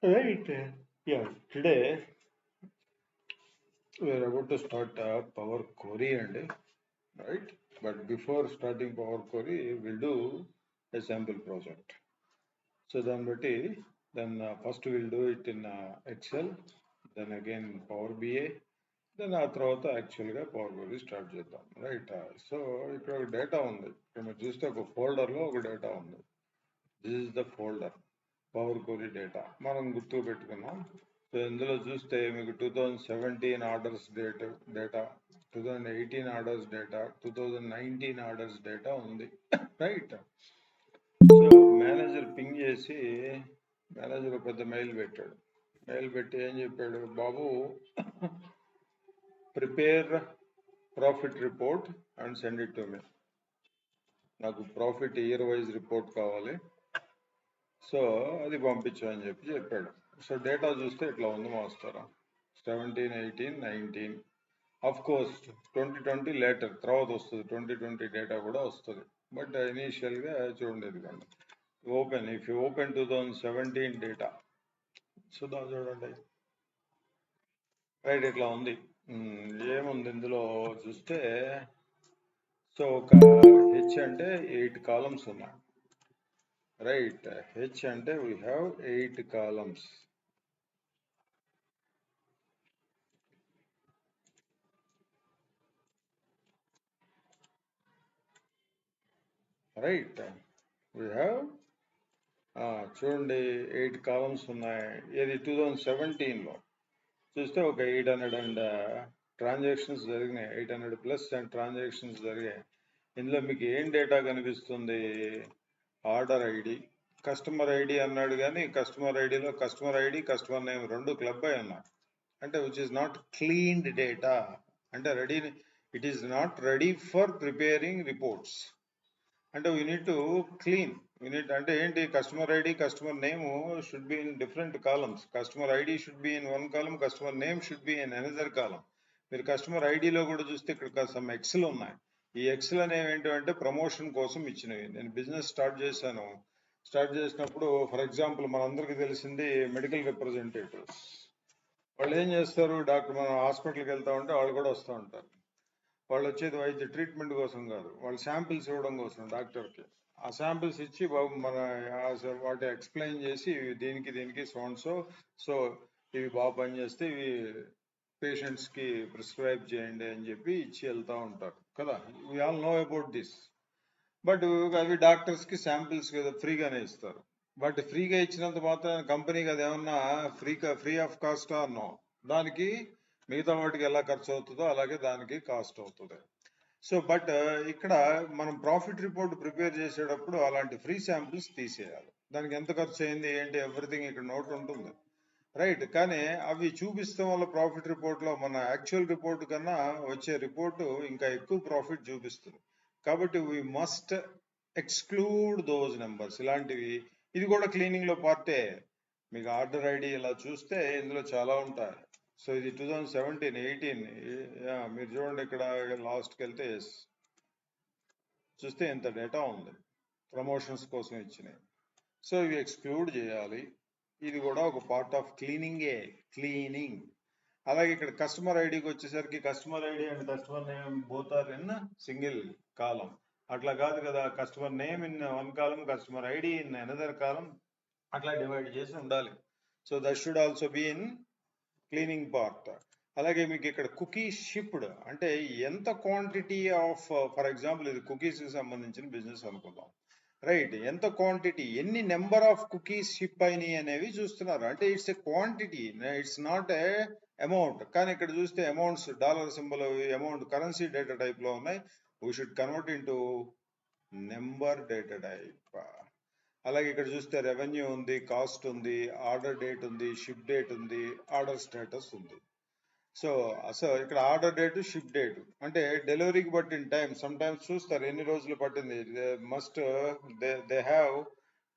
Right. Yeah. Today we are about to start Power Query and right. But before starting Power Query, we'll do a sample project. So then first we'll do it in Excel, then again Power BI, then ఆ తర్వాత యాక్చువల్గా power query start చేద్దాం right. So ఇక్కడ ఒక data ఉంది, ఇక్కడ మీరు చూస్తే ఒక ఫోల్డర్లో ఒక డేటా ఉంది. This is the folder power query data మనం గుర్తు పెట్టుకున్నాం. సో ఇందులో చూస్తే మీకు 2017 orders data 2018 orders data 2019 orders data ఉంది రైట్. సో మేనేజర్ పింగ్ చేసి మేనేజర్ పెద్ద మెయిల్ పెట్టాడు. మెయిల్ పెట్టి ఏం చెప్పాడు, బాబు prepare profit report and send it to me. నాకు ప్రాఫిట్ ఇయర్ వైజ్ రిపోర్ట్ కావాలి, సో అది పంపించు అని చెప్పాడు. సో డేటా చూస్తే ఇట్లా ఉంది మాస్టర్, 17, 18, 19. అఫ్ కోర్స్ 2020 లేటర్ తర్వాత వస్తుంది, 2020 డేటా కూడా వస్తుంది. బట్ ఇనీషియల్గా చూడండి, ఇదిగోండి open. If you open 2017 data, so దా చూడండి రైట్ ఇట్లా ఉంది. ఏముంది ఇందులో చూస్తే, సో ఒక హెచ్ అంటే 8 కాలమ్స్ ఉన్నాయి రైట్. హెచ్ అంటే we have 8 columns right. We have చూడండి 8 కాలమ్స్ ఉన్నాయి. ఇది 2017లో చూస్తే ఒక 800 అండ్ ట్రాన్సాక్షన్స్ జరిగినాయి, 800+ ట్రాన్సాక్షన్స్ జరిగాయి. ఇందులో మీకు ఏం డేటా కనిపిస్తుంది, ఆర్డర్ ఐడి, కస్టమర్ ఐడి అన్నాడు, కానీ కస్టమర్ ఐడిలో కస్టమర్ ఐడి కస్టమర్ నేమ్ రెండు క్లబ్ అయి ఉన్నాయి. అంటే which is not cleaned data, అంటే ready, it is not ready for preparing reports. అంటే వీ నీడ్ టు క్లీన్, అంటే ఏంటి, customer ID customer name should be in different columns. Customer ID should be in one column, customer name should be in another column. మీరు customer ఐడిలో కూడా చూస్తే ఇక్కడ some ఎక్స్లు ఉన్నాయి. ఈ ఎక్స్లు అనేవి ఏంటంటే ప్రమోషన్ కోసం ఇచ్చినవి. నేను బిజినెస్ స్టార్ట్ చేసినప్పుడు ఫర్ ఎగ్జాంపుల్ మనందరికీ తెలిసింది మెడికల్ రిప్రజెంటేటివ్స్. వాళ్ళు ఏం చేస్తారు, డాక్టర్ మనం హాస్పిటల్కి వెళ్తా ఉంటే వాళ్ళు కూడా వస్తూ ఉంటారు. వాళ్ళు వచ్చేది వైద్య ట్రీట్మెంట్ కోసం కాదు, వాళ్ళు శాంపిల్స్ ఇవ్వడం కోసం డాక్టర్కి. ఆ శాంపిల్స్ ఇచ్చి మన వాటి ఎక్స్ప్లెయిన్ చేసి దీనికి సో ఇవి బాగా పనిచేస్తే ఇవి పేషెంట్స్కి ప్రిస్క్రైబ్ చేయండి అని చెప్పి ఇచ్చి వెళ్తూ ఉంటారు కదా. We all know about this. But అవి డాక్టర్స్కి శాంపిల్స్ ఫ్రీగానే ఇస్తారు. బట్ ఫ్రీగా ఇచ్చినంత మాత్రం కంపెనీకి అది ఏమన్నా ఫ్రీ ఆఫ్ కాస్ట్ నో. దానికి మిగతా వాటికి ఎలా ఖర్చు అవుతుందో అలాగే దానికి కాస్ట్ అవుతుంది. సో బట్ ఇక్కడ మనం ప్రాఫిట్ రిపోర్ట్ ప్రిపేర్ చేసేటప్పుడు అలాంటి ఫ్రీ శాంపిల్స్ తీసేయాలి. దానికి ఎంత ఖర్చు అయింది ఏంటి ఎవ్రీథింగ్ ఇక్కడ నోట్ ఉంటుంది రైట్. కానీ అవి చూపిస్తాం వల్ల ప్రాఫిట్ రిపోర్ట్లో మన యాక్చువల్ రిపోర్ట్ కన్నా వచ్చే రిపోర్టు ఇంకా ఎక్కువ ప్రాఫిట్ చూపిస్తుంది. కాబట్టి we must exclude those numbers. ఇలాంటివి ఇది కూడా క్లీనింగ్ లో పార్టే. మీకు ఆర్డర్ ఐడి ఇలా చూస్తే ఇందులో చాలా ఉంటాయి. సో ఇది 2017, 18 మీరు చూడండి, ఇక్కడ లాస్ట్కి వెళ్తే చూస్తే ఎంత డేటా ఉంది ప్రమోషన్స్ కోసం ఇచ్చినాయి. సో ఇవి ఎక్స్క్లూడ్ చేయాలి. ఇది కూడా ఒక పార్ట్ ఆఫ్ క్లీనింగ్. అలాగే ఇక్కడ కస్టమర్ ఐడికి వచ్చేసరికి customer ID and customer name both are in single column. అట్లా కాదు కదా, customer name in one column, customer ID in another column, అట్లా డివైడ్ చేసి ఉండాలి. So that should also be in cleaning part. అలాగే మీకు ఇక్కడ కుకీస్ షిప్డ్ అంటే ఎంత క్వాంటిటీ ఆఫ్, ఫర్ ఎగ్జాంపుల్ ఇది కుకీస్కి సంబంధించిన బిజినెస్ అనుకుందాం రైట్. ఎంత క్వాంటిటీ, ఎన్ని నెంబర్ ఆఫ్ కుకీస్ షిప్ అయినాయి అనేవి చూస్తున్నారు. అంటే it's a quantity, it's not a amount. కానీ ఇక్కడ చూస్తే amounts dollar symbol amount currency data type లో ఉన్నాయి. We should convert into number data type. అలాగే ఇక్కడ చూస్తే రెవెన్యూ ఉంది, కాస్ట్ ఉంది, ఆర్డర్ డేట్ ఉంది, షిప్ డేట్ ఉంది, ఆర్డర్ స్టేటస్ ఉంది. సో ఇక్కడ ఆర్డర్ డేట్, షిప్ డేట్ అంటే డెలివరీకి పట్టిన టైం. సమ్ టైమ్స్ చూస్తారు ఎన్ని రోజులు పట్టింది, దే హ్యావ్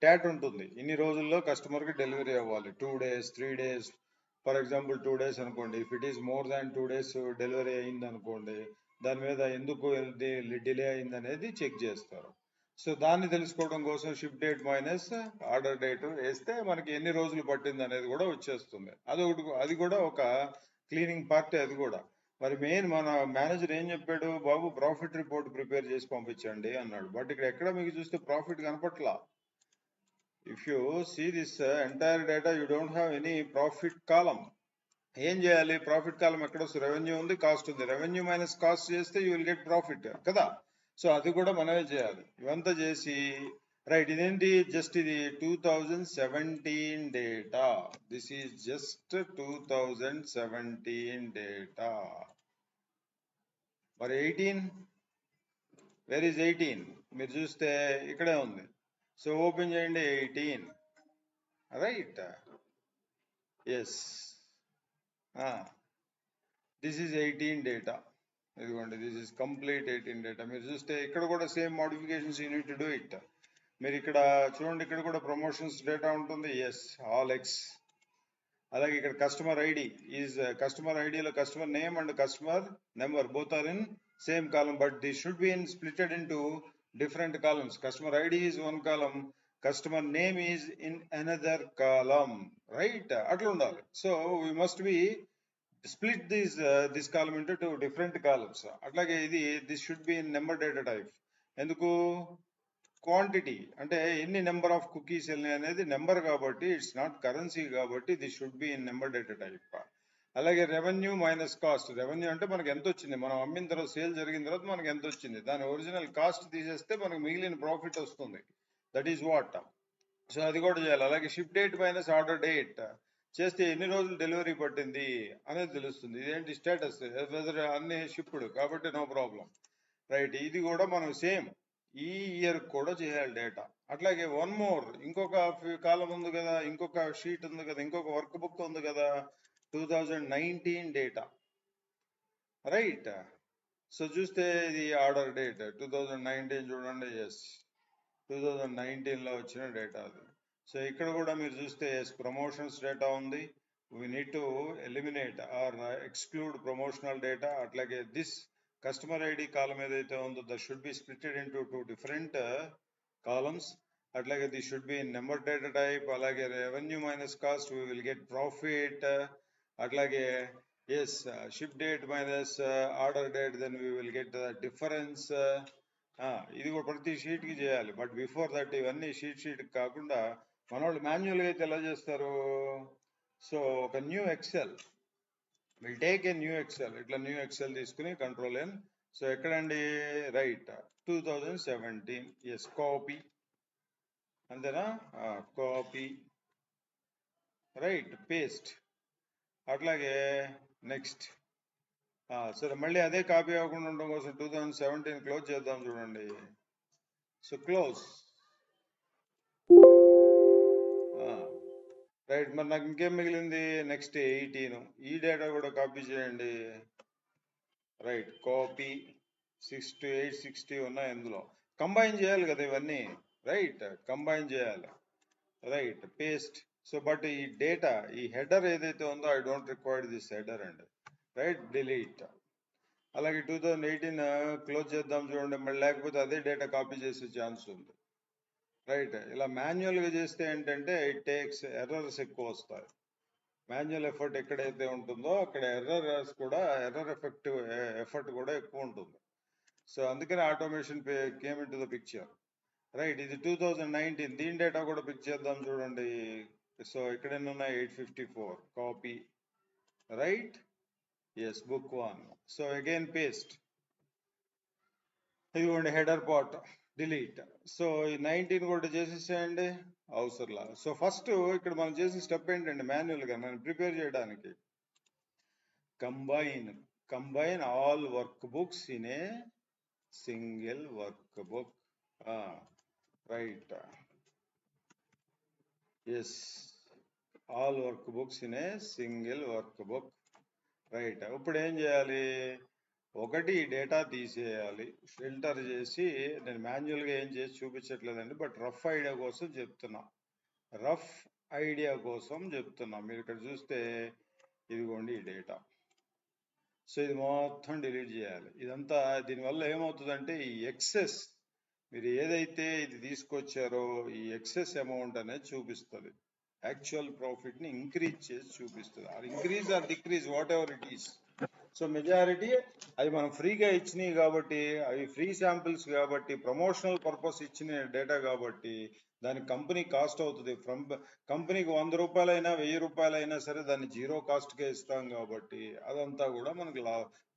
ట్యాట్ ఉంటుంది. ఇన్ని రోజుల్లో కస్టమర్కి డెలివరీ అవ్వాలి, 2 days 3 days. For example 2 days అనుకోండి. If it is more than 2 days delivery అయింది అనుకోండి, దాని మీద ఎందుకు డిలే అయింది అనేది చెక్ చేస్తారు. సో దాన్ని తెలుసుకోవడం కోసం ship date minus order date వేస్తే మనకి ఎన్ని రోజులు పట్టింది అనేది కూడా వచ్చేస్తుంది. అది కూడా ఒక క్లీనింగ్ పార్ట్. అది కూడా మరి మెయిన్ మన మేనేజర్ ఏం చెప్పాడు, బాబు ప్రాఫిట్ రిపోర్ట్ ప్రిపేర్ చేసి పంపించండి అన్నాడు. బట్ ఇక్కడ ఎక్కడ మీకు చూస్తే ప్రాఫిట్ కనపట్లా. If you see this entire data you don't have any profit column. ఏం చేయాలి? ప్రాఫిట్ కాలం ఎక్కడ వస్తుంది? రెవెన్యూ ఉంది, కాస్ట్ ఉంది. రెవెన్యూ మైనస్ కాస్ట్ చేస్తే యూ విల్ గెట్ ప్రాఫిట్ కదా. సో అది కూడా మనమే చేయాలి. ఇవంతా చేసి రైట్, ఇదేంటి? జస్ట్ ఇది 2017 data. This is just 2017 data. మరి 18 వేర్ ఈజ్ 18? మీరు చూస్తే ఇక్కడే ఉంది. సో ఓపెన్ చేయండి 18. Right, yes, this is 18 data. ఇదిగోండి, దిస్ ఈజ్ కంప్లీట్ 18 డేటా. మీరు చూస్తే ఇక్కడ కూడా same modifications you need to do it. మీరు ఇక్కడ చూడండి, ఇక్కడ కూడా ప్రమోషన్స్ డేటా ఉంటుంది. Yes, all x. అలాగే ఇక్కడ కస్టమర్ ఐడి ఈజ్ కస్టమర్ ఐడిలో customer name and customer number both are in same column, but this should be in splitted into different columns. Customer ID is one column, customer name is in another column. Right, అట్లా ఉండాలి. So we must be split this column into two different columns. అట్లాగే ఇది this should be in number data type. ఎందుకు? Quantity అంటే ఎన్ని number of cookies వెళ్ళినాయి అనేది number కాబట్టి, ఇట్స్ నాట్ కరెన్సీ కాబట్టి this should be in number data type. అలాగే రెవెన్యూ మైనస్ కాస్ట్. రెవెన్యూ అంటే మనకి ఎంత వచ్చింది, మనం అమ్మిన తర్వాత సేల్ జరిగిన తర్వాత మనకి ఎంత వచ్చింది, దాని ఒరిజినల్ కాస్ట్ తీసేస్తే మనకు మిగిలిన ప్రాఫిట్ వస్తుంది. That is what. సో అది కూడా చేయాలి. అలాగే ship date minus order date చేస్తే ఎన్ని రోజులు డెలివరీ పట్టింది అనేది తెలుస్తుంది. ఇదేంటి? స్టేటస్, వెదర్ అన్ని షిప్డ్ కాబట్టి నో ప్రాబ్లం. రైట్, ఇది కూడా మనం సేమ్ ఈ ఇయర్ కూడా చేయాలి డేటా. అట్లాగే వన్ మోర్, ఇంకొక కాలం ఉంది కదా, ఇంకొక షీట్ ఉంది కదా, ఇంకొక వర్క్ బుక్ ఉంది కదా, 2019 డేటా. రైట్, సో చూస్తే ఇది ఆర్డర్ డేట్ 2019 చూడండి. ఎస్, 2019 లో వచ్చిన డేటా అది. సో ఇక్కడ కూడా మీరు చూస్తే ప్రమోషన్స్ డేటా ఉంది. We need to eliminate or exclude promotional data. అట్లాగే దిస్ కస్టమర్ ఐడి కాలం ఏదైతే ఉందో that should be splitted into two different columns. అట్లాగే this should be number data type. అలాగే revenue minus cost we will get profit. అట్లాగే yes, ship date minus order date, then we will get the difference. ఇది కూడా ప్రతి sheet కి చేయాలి. But before that ఇవన్నీ sheet కాకుండా మన వాళ్ళు మాన్యువల్గా అయితే ఎలా చేస్తారు? సో ఒక new excel will take a new excel. ఇట్లా న్యూ ఎక్సెల్ తీసుకుని కంట్రోల్ ఎన్. సో ఎక్కడండి? రైట్, 2017. Yes, copy. అంతేనా? కాపీ. Right, paste. అట్లాగే నెక్స్ట్. సరే, మళ్ళీ అదే కాపీ అవ్వకుండా ఉండడం కోసం 2017 క్లోజ్ చేద్దాం. చూడండి, సో క్లోజ్. రైట్, మరి నాకు ఇంకేం మిగిలింది? నెక్స్ట్ 18. ఈ డేటా కూడా కాపీ చేయండి. Right, copy. 6 to 8, 60 ఉన్నాయి ఇందులో. కంబైన్ చేయాలి కదా ఇవన్నీ. రైట్, కంబైన్ చేయాలి. Right, paste. సో బట్ ఈ డేటా, ఈ హెడర్ ఏదైతే ఉందో I don't require this header అండి. Right, delete. అలాగే 2018 క్లోజ్ చేద్దాం. చూడండి, మళ్ళీ లేకపోతే అదే డేటా కాపీ చేసే ఛాన్స్ ఉంది. రైట్, ఇలా మాన్యువల్గా చేస్తే ఏంటంటే ఇట్ టేక్స్ ఎర్రర్స్ ఎక్కువ వస్తాయి. మాన్యువల్ ఎఫర్ట్ ఎక్కడైతే ఉంటుందో అక్కడ ఎర్రర్ ఎఫర్ట్ కూడా ఎక్కువ ఉంటుంది. సో అందుకని automation came in to the picture. Right, ఇది 2019. దీని డేటా కూడా పిక్ చేద్దాం. చూడండి, సో ఇక్కడ ఎన్ని ఉన్నాయి? 854. Copy. Right, yes, book 1. So again paste. ఇదిగోండి హెడర్ పార్ట్, డిలీట్. సో ఈ 19 కూడా చేసేసేయండి, అవసరంలా. సో ఫస్ట్ ఇక్కడ మనం చేసిన స్టెప్ ఏంటంటే మాన్యువల్గా మనం ప్రిపేర్ చేయడానికి combine all workbooks in a single workbook. Right, yes, all workbooks in a single workbook. Right, ఇప్పుడు ఏం చేయాలి? ఒకటి డేటా తీసేయాలి, ఫిల్టర్ చేసి. నేను మాన్యువల్గా ఏం చేసి చూపించట్లేదండి, బట్ రఫ్ ఐడియా కోసం చెప్తున్నా. మీరు ఇక్కడ చూస్తే ఇదిగోండి ఈ డేటా. సో ఇది మొత్తం డిలీట్ చేయాలి. ఇదంతా దీనివల్ల ఏమవుతుందంటే ఈ ఎక్సెస్ మీరు ఏదైతే ఇది తీసుకొచ్చారో ఈ ఎక్సెస్ అమౌంట్ అనేది చూపిస్తుంది. యాక్చువల్ ప్రాఫిట్ ని ఇంక్రీజ్ చేసి చూపిస్తుంది. Or increase or decrease whatever it is. So majority అవి మనం ఫ్రీగా ఇచ్చినాయి కాబట్టి, అవి ఫ్రీ శాంపిల్స్ కాబట్టి, ప్రమోషనల్ పర్పస్ ఇచ్చిన డేటా కాబట్టి దానికి కంపెనీ కాస్ట్ అవుతుంది. ఫ్రమ్ కంపెనీకి 100 రూపాయలైనా 1000 రూపాయలైనా సరే దాన్ని జీరో కాస్ట్కే ఇస్తాం కాబట్టి అదంతా కూడా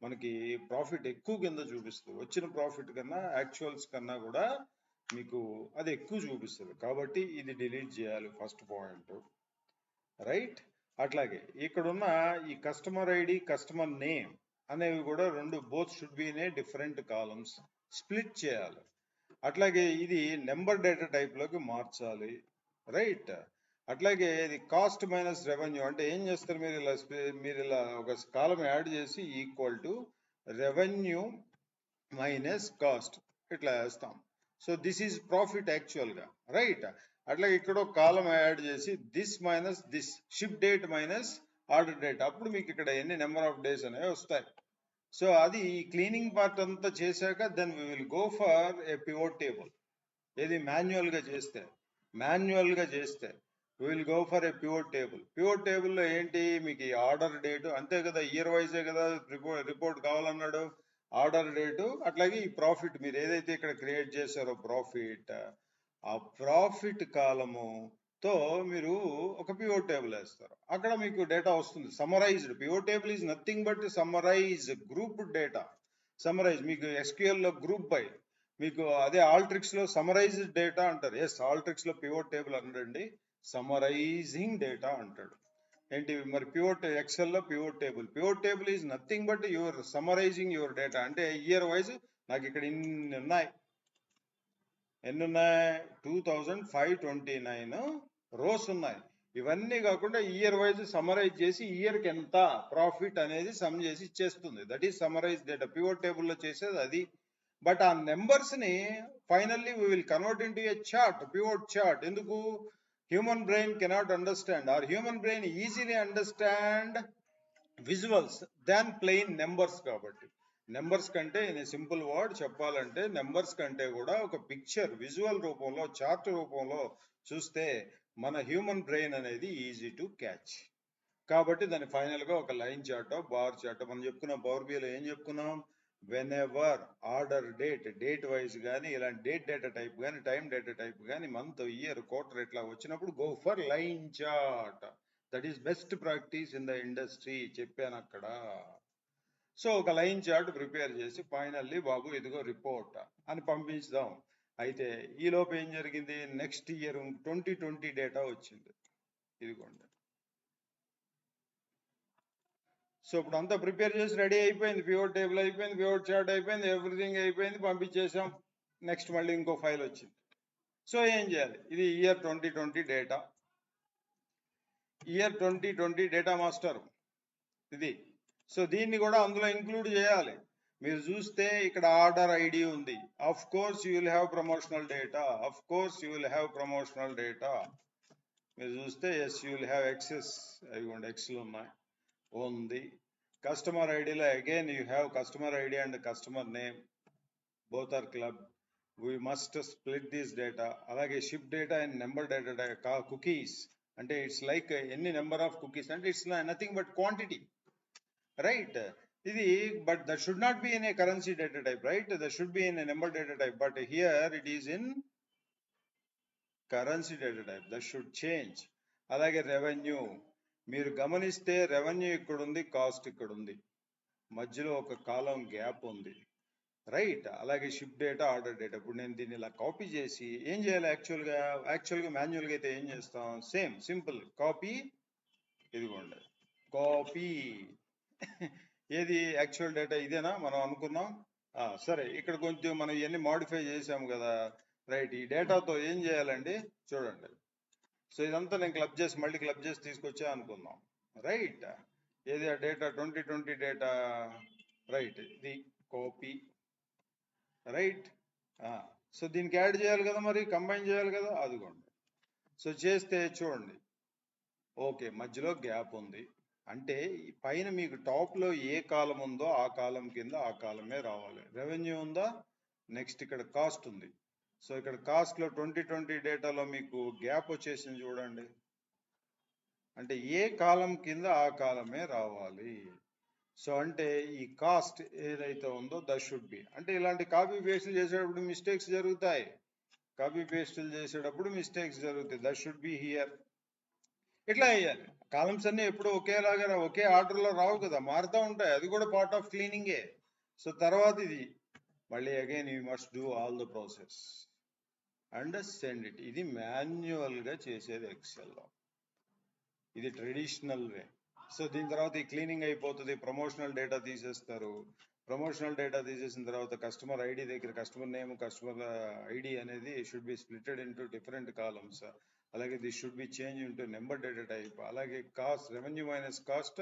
మనకి ప్రాఫిట్ ఎక్కువ కింద చూపిస్తుంది. వచ్చిన ప్రాఫిట్ కన్నా యాక్చువల్స్ కన్నా కూడా మీకు అది ఎక్కువ చూపిస్తుంది. కాబట్టి ఇది డిలీట్ చేయాలి ఫస్ట్ పాయింట్, రైట్. అట్లాగే ఇక్కడున్న ఈ కస్టమర్ ఐడి, కస్టమర్ నేమ్ అనేవి కూడా రెండు both should be in a different columns, split చేయాలి. అట్లాగే ఇది నెంబర్ డేటా టైప్ లోకి మార్చాలి, రైట్. అట్లాగే ఇది కాస్ట్ మైనస్ రెవెన్యూ అంటే ఏం చేస్తారు మీరు ఇలా ఒక కాలం యాడ్ చేసి equal to revenue minus cost ఇట్లా వేస్తాం. So this is profit actual గా, రైట్. అట్లా ఇక్కడ ఒక కాలం యాడ్ చేసి this minus this, ship date minus order date, అప్పుడు మీకు ఇక్కడ ఎన్ని నెంబర్ ఆఫ్ డేస్ అనేవి వస్తాయి. సో అది క్లీనింగ్ పార్ట్ అంతా చేశాక then we will go for a pivot table. ఏది మాన్యువల్ గా చేస్తే we will go for a pivot table. Pivot టేబుల్లో ఏంటి మీకు ఆర్డర్ డేటు అంతే కదా, ఇయర్ వైజే కదా రిపోర్ట్ కావాలన్నాడు. ఆర్డర్ డేటు అట్లాగే ఈ ప్రాఫిట్ మీరు ఏదైతే ఇక్కడ క్రియేట్ చేశారో ప్రాఫిట్, ఆ ప్రాఫిట్ కాలము తో మీరు ఒక పివోట్ టేబుల్ వేస్తారు. అక్కడ మీకు డేటా వస్తుంది summarised. Pivot table is nothing but summarise group data. Summarise మీకు SQL లో గ్రూప్ బై, మీకు అదే ఆల్ట్రిక్స్ లో సమ్మరైజ్డ్ డేటా అంటారు. ఎస్, ఆల్ట్రిక్స్ లో పివోట్ టేబుల్ అనడండి, సమ్మరైజింగ్ డేటా అంటాడు. ఏంటి మరి ఎక్సెల్ లో pivot table is nothing but your summarising your data. అంటే ఇయర్ వైజ్ నాకు ఇక్కడ ఎన్ని ఉన్నాయి 2529 రోస్ ఉన్నాయి. ఇవన్నీ కాకుండా ఇయర్ వైజ్ సమరైజ్ చేసి ఇయర్ కి ఎంత ప్రాఫిట్ అనేది సమ్ చేసి ఇచ్చేస్తుంది. That is summarise data. Pivot table లో చేసేది అది. బట్ ఆ నెంబర్స్ ని finally we will convert into a chart, pivot chart. ఎందుకు? Human brain cannot understand, or human brain easily understand visuals than plain numbers. కాబట్టి numbers కంటే in simple word చెప్పాలంటే numbers కంటే కూడా ఒక పిక్చర్ విజువల్ రూపంలో, చార్ట్ రూపంలో చూస్తే మన హ్యూమన్ బ్రెయిన్ అనేది ఈజీ టు క్యాచ్. కాబట్టి దాని ఫైనల్ గా ఒక లైన్ చార్ట్, బార్ చార్ట్ మనం చెప్పుకున్నాం. పవర్ బిఐలో ఏం చెప్పుకున్నాం? When ever order date wise కానీ, ఇలాంటి డేట్ డేటా టైప్ కానీ, టైం డేటా టైప్ కానీ, మంత్, ఇయర్, క్వార్టర్ ఇట్లా వచ్చినప్పుడు go for line chart. That is best practice in the industry చెప్పాను అక్కడ. సో ఒక లైన్ చార్ట్ ప్రిపేర్ చేసి ఫైనల్లీ బాబు ఇదిగో రిపోర్ట్ అని పంపించుదాం. అయితే ఈ లోపు ఏం జరిగింది? నెక్స్ట్ ఇయర్ 2020 డేటా వచ్చింది, ఇదిగోండి. సో ఇప్పుడు అంతా ప్రిపేర్ చేసి రెడీ అయిపోయింది, పివోట్ టేబుల్ అయిపోయింది, పివోట్ చార్ట్ అయిపోయింది, ఎవ్రీథింగ్ అయిపోయింది, పంపించేసాం. నెక్స్ట్ మళ్ళీ ఇంకో ఫైల్ వచ్చింది. సో ఏం చేయాలి? ఇది year 2020 data, year 2020 data master ఇది. సో దీన్ని కూడా అందులో ఇంక్లూడ్ చేయాలి. మీరు చూస్తే ఇక్కడ ఆర్డర్ ఐడి ఉంది. Of course you will have promotional data. మీరు చూస్తే yes you will have Xs, అవిగోండి ఎక్స్లు ఉన్నాయి ఉంది. కస్టమర్ ఐడిలో again you have customer ID and customer name, both are club. We must split this data. అలాగే ship data and number data, cookies అంటే it's like ఎన్ని నెంబర్ ఆఫ్ కుకీస్ అంటే it's nothing but quantity, right. ఇది but that should not be in a currency data type, right? That should be in a number data type, but here it is in currency data type. That should change. అలాగే revenue మీరు గమనిస్తే revenue ఇక్కడ ఉంది, cost ఇక్కడ ఉంది, మధ్యలో ఒక కాలం gap ఉంది, రైట్. అలాగే షిప్ డేటా, ఆర్డర్ డేటా. ఇప్పుడు నేను దీన్ని ఇలా కాపీ చేసి ఏం చేయాలి? యాక్చువల్గా మాన్యువల్గా అయితే ఏం చేస్తాం? సేమ్ సింపుల్ కాపీ, ఇదిగోండి కాపీ. ఏది యాక్చువల్ డేటా ఇదేనా మనం అనుకున్నాం? సరే, ఇక్కడ కొంచెం మనం ఇవన్నీ మాడిఫై చేసాము కదా, రైట్. ఈ డేటాతో ఏం చేయాలండి? చూడండి. సో ఇదంతా నేను మళ్ళీ క్లబ్ చేసి తీసుకొచ్చా అనుకుందాం, రైట్. ఏది ఆ డేటా 2020 డేటా, రైట్. ఇది కాపీ, రైట్. సో దీనికి యాడ్ చేయాలి కదా, మరి కంబైన్ చేయాలి కదా, అదిగోండి. సో చేస్తే చూడండి, ఓకే మధ్యలో గ్యాప్ ఉంది. అంటే పైన మీకు టాప్ లో ఏ కాలం ఉందో ఆ కాలం కింద ఆ కాలమే రావాలి. రెవెన్యూ ఉందా, నెక్స్ట్ ఇక్కడ కాస్ట్ ఉంది, సో ఇక్కడ కాస్ట్ లో 2020 డేటాలో మీకు గ్యాప్ వచ్చేసింది చూడండి. అంటే ఏ కాలం కింద ఆ కాలమే రావాలి. సో అంటే ఈ కాస్ట్ ఏదైతే ఉందో దట్ షుడ్ బి. అంటే ఇలాంటి కాపీ పేస్ట్లు చేసేటప్పుడు మిస్టేక్స్ జరుగుతాయి. కాపీ పేస్టులు చేసేటప్పుడు మిస్టేక్స్ జరుగుతాయి. That should be here. ఇట్లా వేయాలి. కాలమ్స్ అన్ని ఎప్పుడు ఒకేలాగా ఒకే ఆర్డర్లో రావు కదా, మారుతూ ఉంటాయి. అది కూడా పార్ట్ ఆఫ్ క్లీనింగే. సో తర్వాత ఇది మళ్ళీ again you must do all the process and send it. ఇది మాన్యువల్గా చేసేది ఎక్సెల్లో. ఇది ట్రెడిషనల్ వే. సో దీని తర్వాత ఈ క్లీనింగ్ అయిపోతుంది. ప్రమోషనల్ డేటా తీసేస్తారు. ప్రమోషనల్ డేటా తీసేసిన తర్వాత కస్టమర్ ఐడి దగ్గర కస్టమర్ నేమ్, కస్టమర్ ఐడి అనేది should be splitted into different columns. అలాగే this should be change into number data type. అలాగే కాస్ట్, రెవెన్యూ మైనస్ కాస్ట్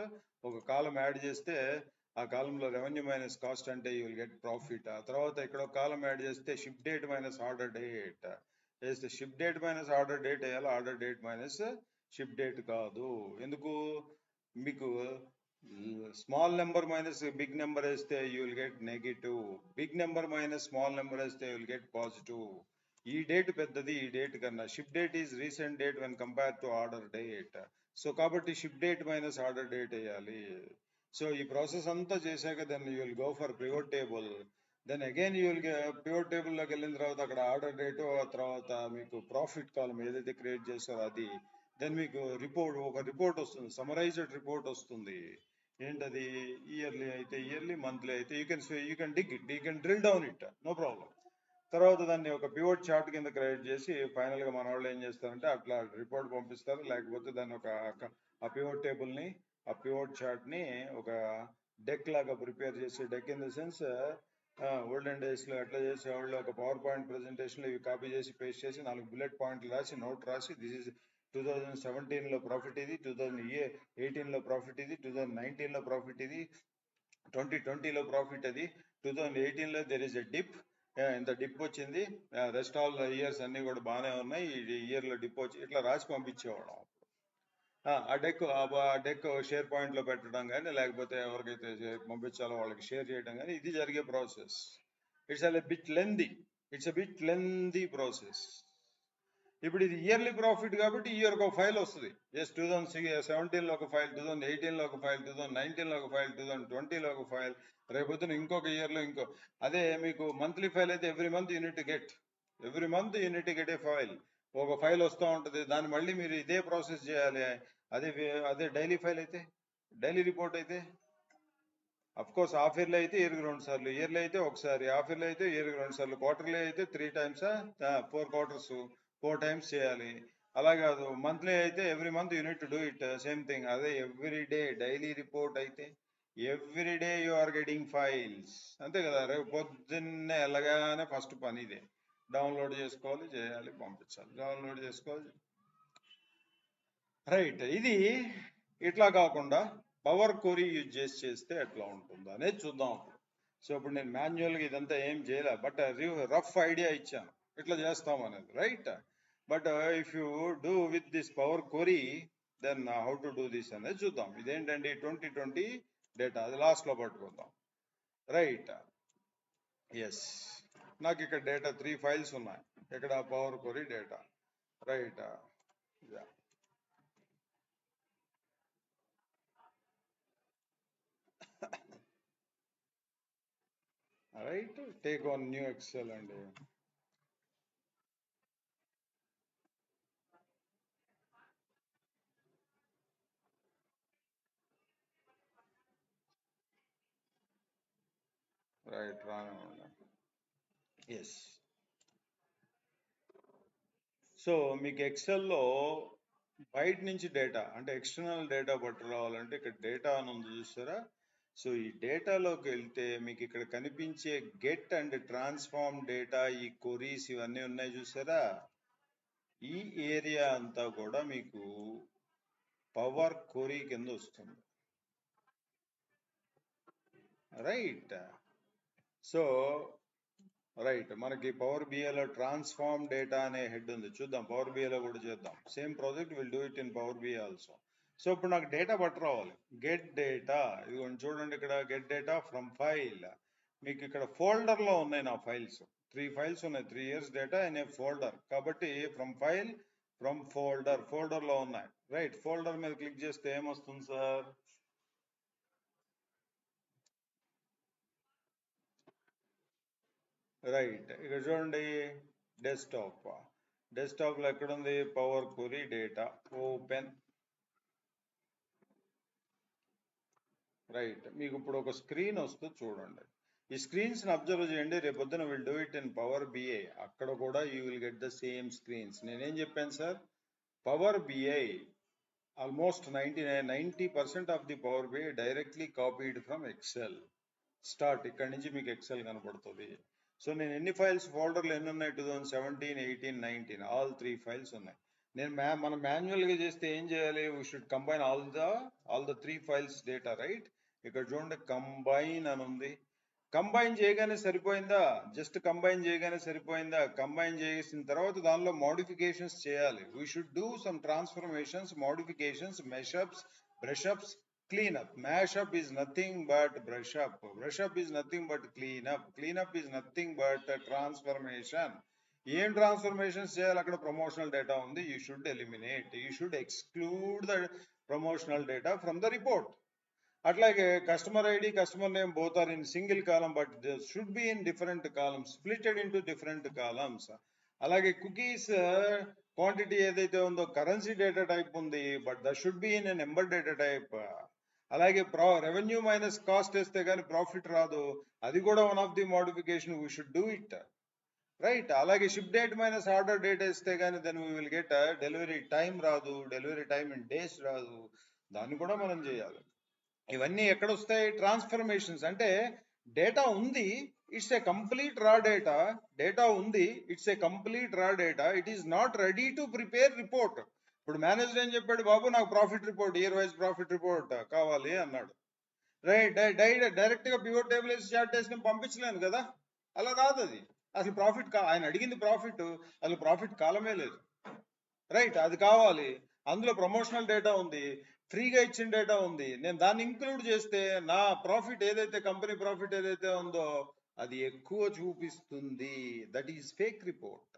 ఒక కాలం యాడ్ చేస్తే ఆ కాలంలో రెవెన్యూ మైనస్ కాస్ట్ అంటే యూ విల్ గెట్ ప్రాఫిట్. ఆ తర్వాత ఇక్కడ ఒక కాలం యాడ్ చేస్తే ship date minus order date వేస్తే ship date minus order date వేయాలి. Order date minus ship date కాదు. ఎందుకు? మీకు small number minus big number వేస్తే you will get negative. Big number minus small number వేస్తే you will get positive. ఈ date పెద్దది ఈ డేట్ కన్నా. Ship date is recent date when compare to order date. So కాబట్టి ship date minus order date వేయాలి. So ఈ process అంతా చేశాక then you will go for pivot table. Then again you will pivot టేబుల్లోకి వెళ్ళిన తర్వాత అక్కడ order date, తర్వాత మీకు ప్రాఫిట్ కాలం ఏదైతే క్రియేట్ చేస్తారో అది. దెన్ మీకు రిపోర్ట్, ఒక రిపోర్ట్ వస్తుంది, సమరైజ్డ్ రిపోర్ట్ వస్తుంది. ఏంటది? ఇయర్లీ అయితే ఇయర్లీ, మంత్లీ అయితే you can dig it, you can drill down it, no problem. తర్వాత దాన్ని ఒక పివట్ చార్ట్ కింద క్రియేట్ చేసి ఫైనల్ గా మన వాళ్ళు ఏం చేస్తారంటే అట్లా రిపోర్ట్ పంపిస్తారు. లేకపోతే దాన్ని ఒక ఆ పివట్ టేబుల్ ని, ఆ పివట్ చార్ట్ ని ఒక డెక్ లాగా ప్రిపేర్ చేసి, deck in the sense olden days లో ఎట్లా చేసేవాళ్ళు, ఒక పవర్ పాయింట్ ప్రెజెంటేషన్ లో ఇవి కాపీ చేసి పేస్ట్ చేసి 4 బుల్లెట్ పాయింట్లు రాసి నోట్ రాసి దిస్ ఇస్ 2017 లో ప్రాఫిట్ ఇది, 2018 లో ప్రాఫిట్ ఇది, 2019 లో ప్రాఫిట్ ఇది, 2020 లో ప్రాఫిట్ అది, 2018 లో దెర్ ఇస్ ఎ డిప్, ఇంత డిప్ వచ్చింది, రెస్ట్ ఆల్ ఇయర్స్ అన్ని కూడా బాగానే ఉన్నాయి, ఈ ఇయర్ లో డిప్ వచ్చి ఇట్లా రాసి పంపించేవాళ్ళం. ఆ డెక్ షేర్ పాయింట్ లో పెట్టడం కానీ, లేకపోతే ఎవరికైతే పంపించాలో వాళ్ళకి షేర్ చేయడం కానీ, ఇది జరిగే process. It's a bit lengthy process. ఇప్పుడు ఇది ఇయర్లీ ప్రాఫిట్ కాబట్టి ఇయర్ ఒక ఫైల్ వస్తుంది. ఎస్ 2017 లో ఒక ఫైల్, 2018 లో ఒక ఫైల్, 2019 లో ఒక ఫైల్, 2020 లో ఒక ఫైల్, రేపొద్దున ఇంకొక ఇయర్ లో ఇంకో. అదే మీకు మంత్లీ ఫైల్ అయితే every month unit get a file. ఒక ఫైల్ వస్తూ ఉంటుంది, దాన్ని మళ్ళీ మీరు ఇదే ప్రాసెస్ చేయాలి. అదే డైలీ ఫైల్ అయితే, డైలీ రిపోర్ట్ అయితే అఫ్ కోర్స్ హాఫ్ ఇయర్లీ అయితే ఇయర్కి 2 సార్లు, ఇయర్లీ అయితే ఒకసారి, హాఫ్ ఇయర్లీ అయితే ఇయర్కి 2 సార్లు, క్వార్టర్లీ అయితే 3 టైమ్స్, 4 క్వార్టర్స్ 4 టైమ్స్ చేయాలి. అలా కాదు మంత్లీ అయితే every month unit to do it same thing. అదే ఎవ్రీ డే డైలీ రిపోర్ట్ అయితే every day you are getting files, అంతే కదా. రేపు పొద్దున్నే వెళ్ళగానే ఫస్ట్ పని ఇదే, డౌన్లోడ్ చేసుకోవాలి, చేయాలి, పంపించాలి, డౌన్లోడ్ చేసుకోవాలి. రైట్. ఇది ఇట్లా కాకుండా పవర్ క్వరీ యూజ్ చేస్తే ఎట్లా ఉంటుందో అనేది చూద్దాం అప్పుడు. సో ఇప్పుడు నేను మాన్యువల్గా ఇదంతా ఏం చేయలే, బట్ రఫ్ ఐడియా ఇచ్చాను ఇట్లా చేస్తాం అనేది, right. But if you do with this power query then how to do this అనేది చూద్దాం. ఇదేంటండి 2020 డేటా, అది లాస్ట్లో పట్టుకుందాం, రైట్. ఎస్, నాకు ఇక్కడ డేటా 3 ఫైల్స్ ఉన్నాయి. ఇక్కడ power query data, right. Right, take on new excel అండి. రైట్, రానండి. ఎస్. సో మీకు ఎక్సెల్లో బయట నుంచి డేటా అంటే ఎక్స్టర్నల్ డేటా పట్టు రావాలంటే ఇక్కడ డేటా అని ఉంది చూస్తారా. సో ఈ డేటాలోకి వెళ్తే మీకు ఇక్కడ కనిపించే గెట్ అండ్ ట్రాన్స్ఫార్మ్ డేటా, ఈ క్వరీస్ ఇవన్నీ ఉన్నాయి చూసారా. ఈ ఏరియా అంతా కూడా మీకు పవర్ క్వరీ కింద వస్తుంది, రైట్. సో రైట్, మనకి పవర్ బిఐలో ట్రాన్స్ఫార్మ్ డేటా అనే హెడ్ ఉంది, చూద్దాం పవర్ బిఐలో కూడా చేద్దాం. Same project will do it in power BI also. So ఇప్పుడు నాకు డేటా పట్టు రావాలి, గెట్ డేటా. ఇదిగోండి చూడండి, ఇక్కడ గెట్ డేటా ఫ్రమ్ ఫైల్. మీకు ఇక్కడ ఫోల్డర్లో ఉన్నాయి నా ఫైల్స్, 3 ఫైల్స్ ఉన్నాయి, 3 years data in a folder. కాబట్టి ఫ్రమ్ ఫైల్, ఫ్రమ్ ఫోల్డర్ లో ఉన్నాయి. రైట్, ఫోల్డర్ మీద క్లిక్ చేస్తే ఏమొస్తుంది సార్? రైట్, ఇక్కడ చూడండి డెస్క్టాప్ లో ఎక్కడుంది? Power query data open. Right, మీకు ఇప్పుడు ఒక స్క్రీన్ వస్తుంది చూడండి. ఈ స్క్రీన్స్ ని అబ్జర్వ్ చేయండి. రేపొద్దున will do it in power BI. అక్కడ కూడా you will get the same screens. నేనేం చెప్పాను sir? Power BI almost 90% of the power BI directly copied from excel. Start ఇక్కడ నుంచి మీకు ఎక్సెల్ కనపడుతుంది. సో నేను ఎన్ని ఫైల్స్ ఫోల్డర్లు ఎన్ని ఉన్నాయి? 2017, 18, 19 ఆల్ 3 ఫైల్స్ ఉన్నాయి. నేను మనం మాన్యువల్ గా చేస్తే ఏం చేయాలి? We should combine all the 3 files data. Right, ఇక్కడ చూడండి కంబైన్ అని ఉంది. కంబైన్ చేయగానే సరిపోయిందా? జస్ట్ కంబైన్ చేయగానే సరిపోయిందా? కంబైన్ చేసిన తర్వాత దానిలో మోడిఫికేషన్స్ చేయాలి. We should do some transformations, modifications, mashups, brushups, cleanup. Mashup is nothing but brush up. Brush up is nothing but cleanup. Cleanup is nothing but transformation. ఏం transformations చేయాలి? అక్కడ promotional data ఉంది, you should eliminate. You should exclude the promotional data from the report. అట్లాగే customer ID, customer name both are in single column but they should be in different columns, splitted into different columns. అలాగే cookies quantity ఏదైతే ఉందో currency data type ఉంది, but that should be in number data type. అలాగే revenue minus cost వేస్తే కానీ profit రాదు, అది కూడా one of the modification. We should do it. Right, అలాగే ship date minus order date వేస్తే కానీ then we will get delivery time రాదు, డెలివరీ టైం ఇన్ డేస్ రాదు, దాన్ని కూడా మనం చేయాలి. ఇవన్నీ ఎక్కడొస్తాయి? ట్రాన్స్ఫర్మేషన్స్. అంటే డేటా ఉంది, it's a complete raw data. Data ఉంది, it's a complete raw data. It is not ready to prepare report. ఇప్పుడు మేనేజర్ ఏం చెప్పాడు? బాబు నాకు profit report, year wise profit report కావాలి అన్నాడు. రైట్, డైరెక్ట్ గా పివోట్ టేబుల్ వేసి చార్ట్ వేసి నేను పంపించలేను కదా, అలా రాదు అది. అసలు ప్రాఫిట్ ఆయన అడిగింది ప్రాఫిట్, అసలు ప్రాఫిట్ కాలమే లేదు. రైట్, అది కావాలి. అందులో ప్రమోషనల్ డేటా ఉంది, ఫ్రీగా ఇచ్చిన డేటా ఉంది. నేను దాన్ని ఇంక్లూడ్ చేస్తే నా ప్రాఫిట్ ఏదైతే, కంపెనీ ప్రాఫిట్ ఏదైతే ఉందో అది ఎక్కువ చూపిస్తుంది. That is fake report,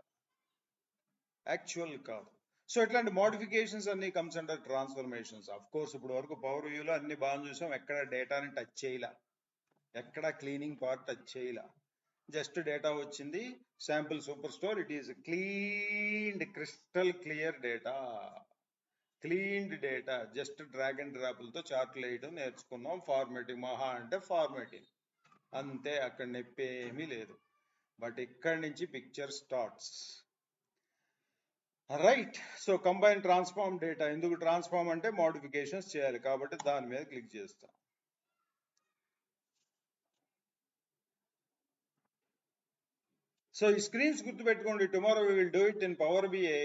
actual కాదు. సో ఇట్లాంటి మోడిఫికేషన్స్ అన్ని comes under transformations. Of course ఇప్పుడు వరకు పవర్ వ్యూలో అన్ని బాగా చూసాం, ఎక్కడ డేటాని టచ్ చేయలే, ఎక్కడ క్లీనింగ్ పార్ట్ టచ్ చేయలే. జస్ట్ డేటా వచ్చింది, sample super store, it is cleaned, crystal clear data, cleaned data. Just drag and డ్రాపులతో చార్ట్లు వేయడం నేర్చుకున్నాం. ఫార్మేటింగ్ మహా అంటే ఫార్మేటింగ్ అంతే, అక్కడ నొప్పేమీ లేదు. బట్ ఇక్కడి నుంచి picture starts. Right, so combine transform data. ఎందుకు ట్రాన్స్ఫార్మ్ అంటే మోడిఫికేషన్స్ చేయాలి, కాబట్టి దాని మీద క్లిక్ చేస్తాం. సో ఈ స్క్రీన్స్ గుర్తుపెట్టుకోండి. Tomorrow we will do it in power BI.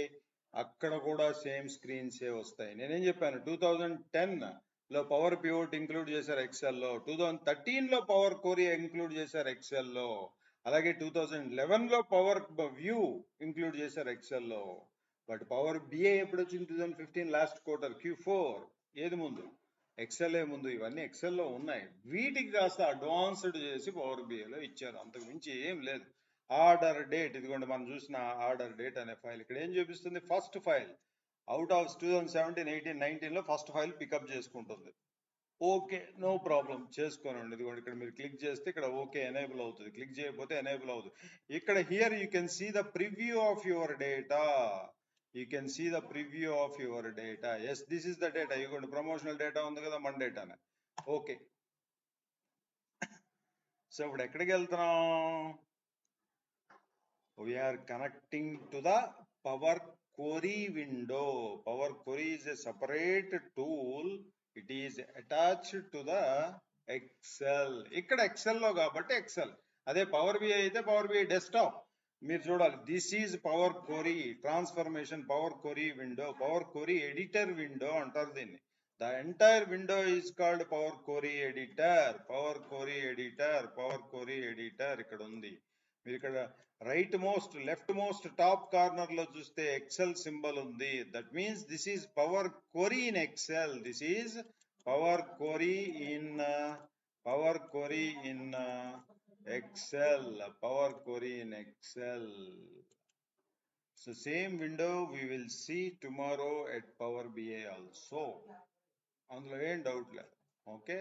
అక్కడ కూడా సేమ్ స్క్రీన్సే వస్తాయి. నేనేం చెప్పాను? 2010 లో పవర్ పివోట్ ఇంక్లూడ్ చేశారు ఎక్సెల్లో, 2013 లో పవర్ క్వరీ ఇంక్లూడ్ చేశారు ఎక్సెల్లో, అలాగే 2011 లో పవర్ వ్యూ ఇంక్లూడ్ చేశారు ఎక్సెల్లో. బట్ పవర్ బిఐ ఎప్పుడు వచ్చింది? 2015 లాస్ట్ క్వార్టర్, Q4. ఏది ముందు? ఎక్సెల్ ముందు. ఇవన్నీ ఎక్సెల్లో ఉన్నాయి, వీటికి కాస్త అడ్వాన్స్డ్ చేసి పవర్ బిఐలో ఇచ్చారు, అంతకు మించి ఏం లేదు. ఆర్డర్ డేట్, ఇదిగోండి మనం చూసిన ఆర్డర్ డేట్ అనే ఫైల్ ఇక్కడ ఏం చూపిస్తుంది? ఫస్ట్ ఫైల్ అవుట్ ఆఫ్ 2017, 18, 19 లో ఫస్ట్ ఫైల్ పికప్ చేసుకుంటుంది. ఓకే, నో ప్రాబ్లం, చేసుకోనండి. ఇదిగోండి ఇక్కడ మీరు క్లిక్ చేస్తే ఇక్కడ ఓకే ఎనేబుల్ అవుతుంది, క్లిక్ చేయకపోతే ఎనేబుల్ అవుతుంది. ఇక్కడ here you can see the preview of your data. You can see the preview of your data. Yes, this is the data. ఇదిగోండి ప్రమోషనల్ డేటా ఉంది కదా, మన డేటానే. ఓకే, సో ఇప్పుడు ఎక్కడికి వెళ్తున్నాం? We are connecting to the Power Query window. Power Query is a separate tool. It is attached to the Excel. ఇక్కడ Excel లో కాబట్టి Excel. అదే Power BI అయితే Power BI desktop. మీరు చూడాలి, this is Power Query transformation, Power Query window, Power Query editor window అంటారు దీన్ని. The entire window is called Power Query editor. Power Query editor, Power Query editor ఇక్కడ ఉంది. మీరు ఇక్కడ right most, left most top corner లో చూస్తే excel symbol ఉంది. That means this is power query in excel. This is power query in Excel, Power Query in Excel. So same window we will see tomorrow at Power BI also. అందులో ఏం doubt లేదు. Okay,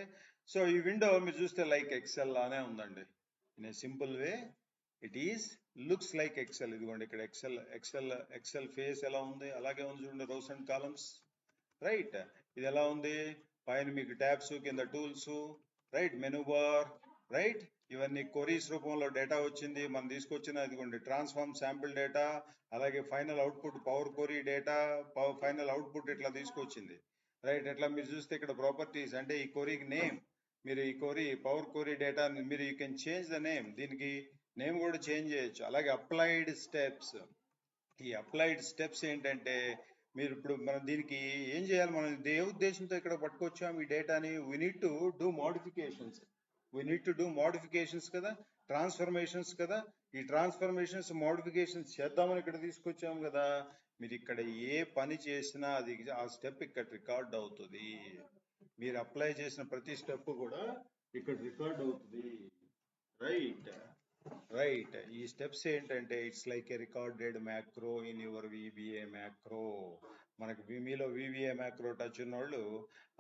so ఈ window మీరు చూస్తే like excel లానే ఉందండి. In a simple way it is looks like excel. ఇదిగోండి ఇక్కడ ఎక్సెల్ ఫేస్ ఎలా ఉంది, అలాగే ఉంది చూడండి, రోస్ అండ్ కాలమ్స్. రైట్, ఇది ఎలా ఉంది, పైన మీకు ట్యాబ్స్, కింద tools, right, menu bar, right, ఇవన్నీ క్వరీస్ రూపంలో డేటా వచ్చింది మనం తీసుకొచ్చిన. ఇదిగోండి ట్రాన్స్ఫార్మ్ శాంపిల్ డేటా, అలాగే final output power query data, final output ఇట్లా తీసుకొచ్చింది. రైట్, ఎట్లా మీరు చూస్తే ఇక్కడ ప్రాపర్టీస్ అంటే ఈ క్వరీకి నేమ్, మీరు ఈ క్వరీ పవర్ క్వరీ డేటా మీరు you can change the name, దీనికి నేమ్ కూడా చేంజ్ చేయొచ్చు. అలాగే అప్లైడ్ స్టెప్స్, ఈ అప్లైడ్ స్టెప్స్ ఏంటంటే మీరు ఇప్పుడు మనం దీనికి ఏం చేయాలి, మనం ఏ ఉద్దేశంతో ఇక్కడ పట్టుకొచ్చాం ఈ డేటాని, we need to do modifications కదా, ట్రాన్స్ఫర్మేషన్స్ కదా. ఈ ట్రాన్స్ఫర్మేషన్స్ మోడిఫికేషన్స్ చేద్దామని ఇక్కడ తీసుకొచ్చాం కదా. మీరు ఇక్కడ ఏ పని చేసినా అది ఆ స్టెప్ ఇక్కడ రికార్డ్ అవుతుంది. మీరు అప్లై చేసిన ప్రతి స్టెప్ కూడా ఇక్కడ రికార్డ్ అవుతుంది. రైట్, ఈ స్టెప్స్ ఏంటంటే it's like A recorded macro in your VBA macro. మనకి మీలో విబిఏ మ్యాక్రో టచ్ ఉన్న వాళ్ళు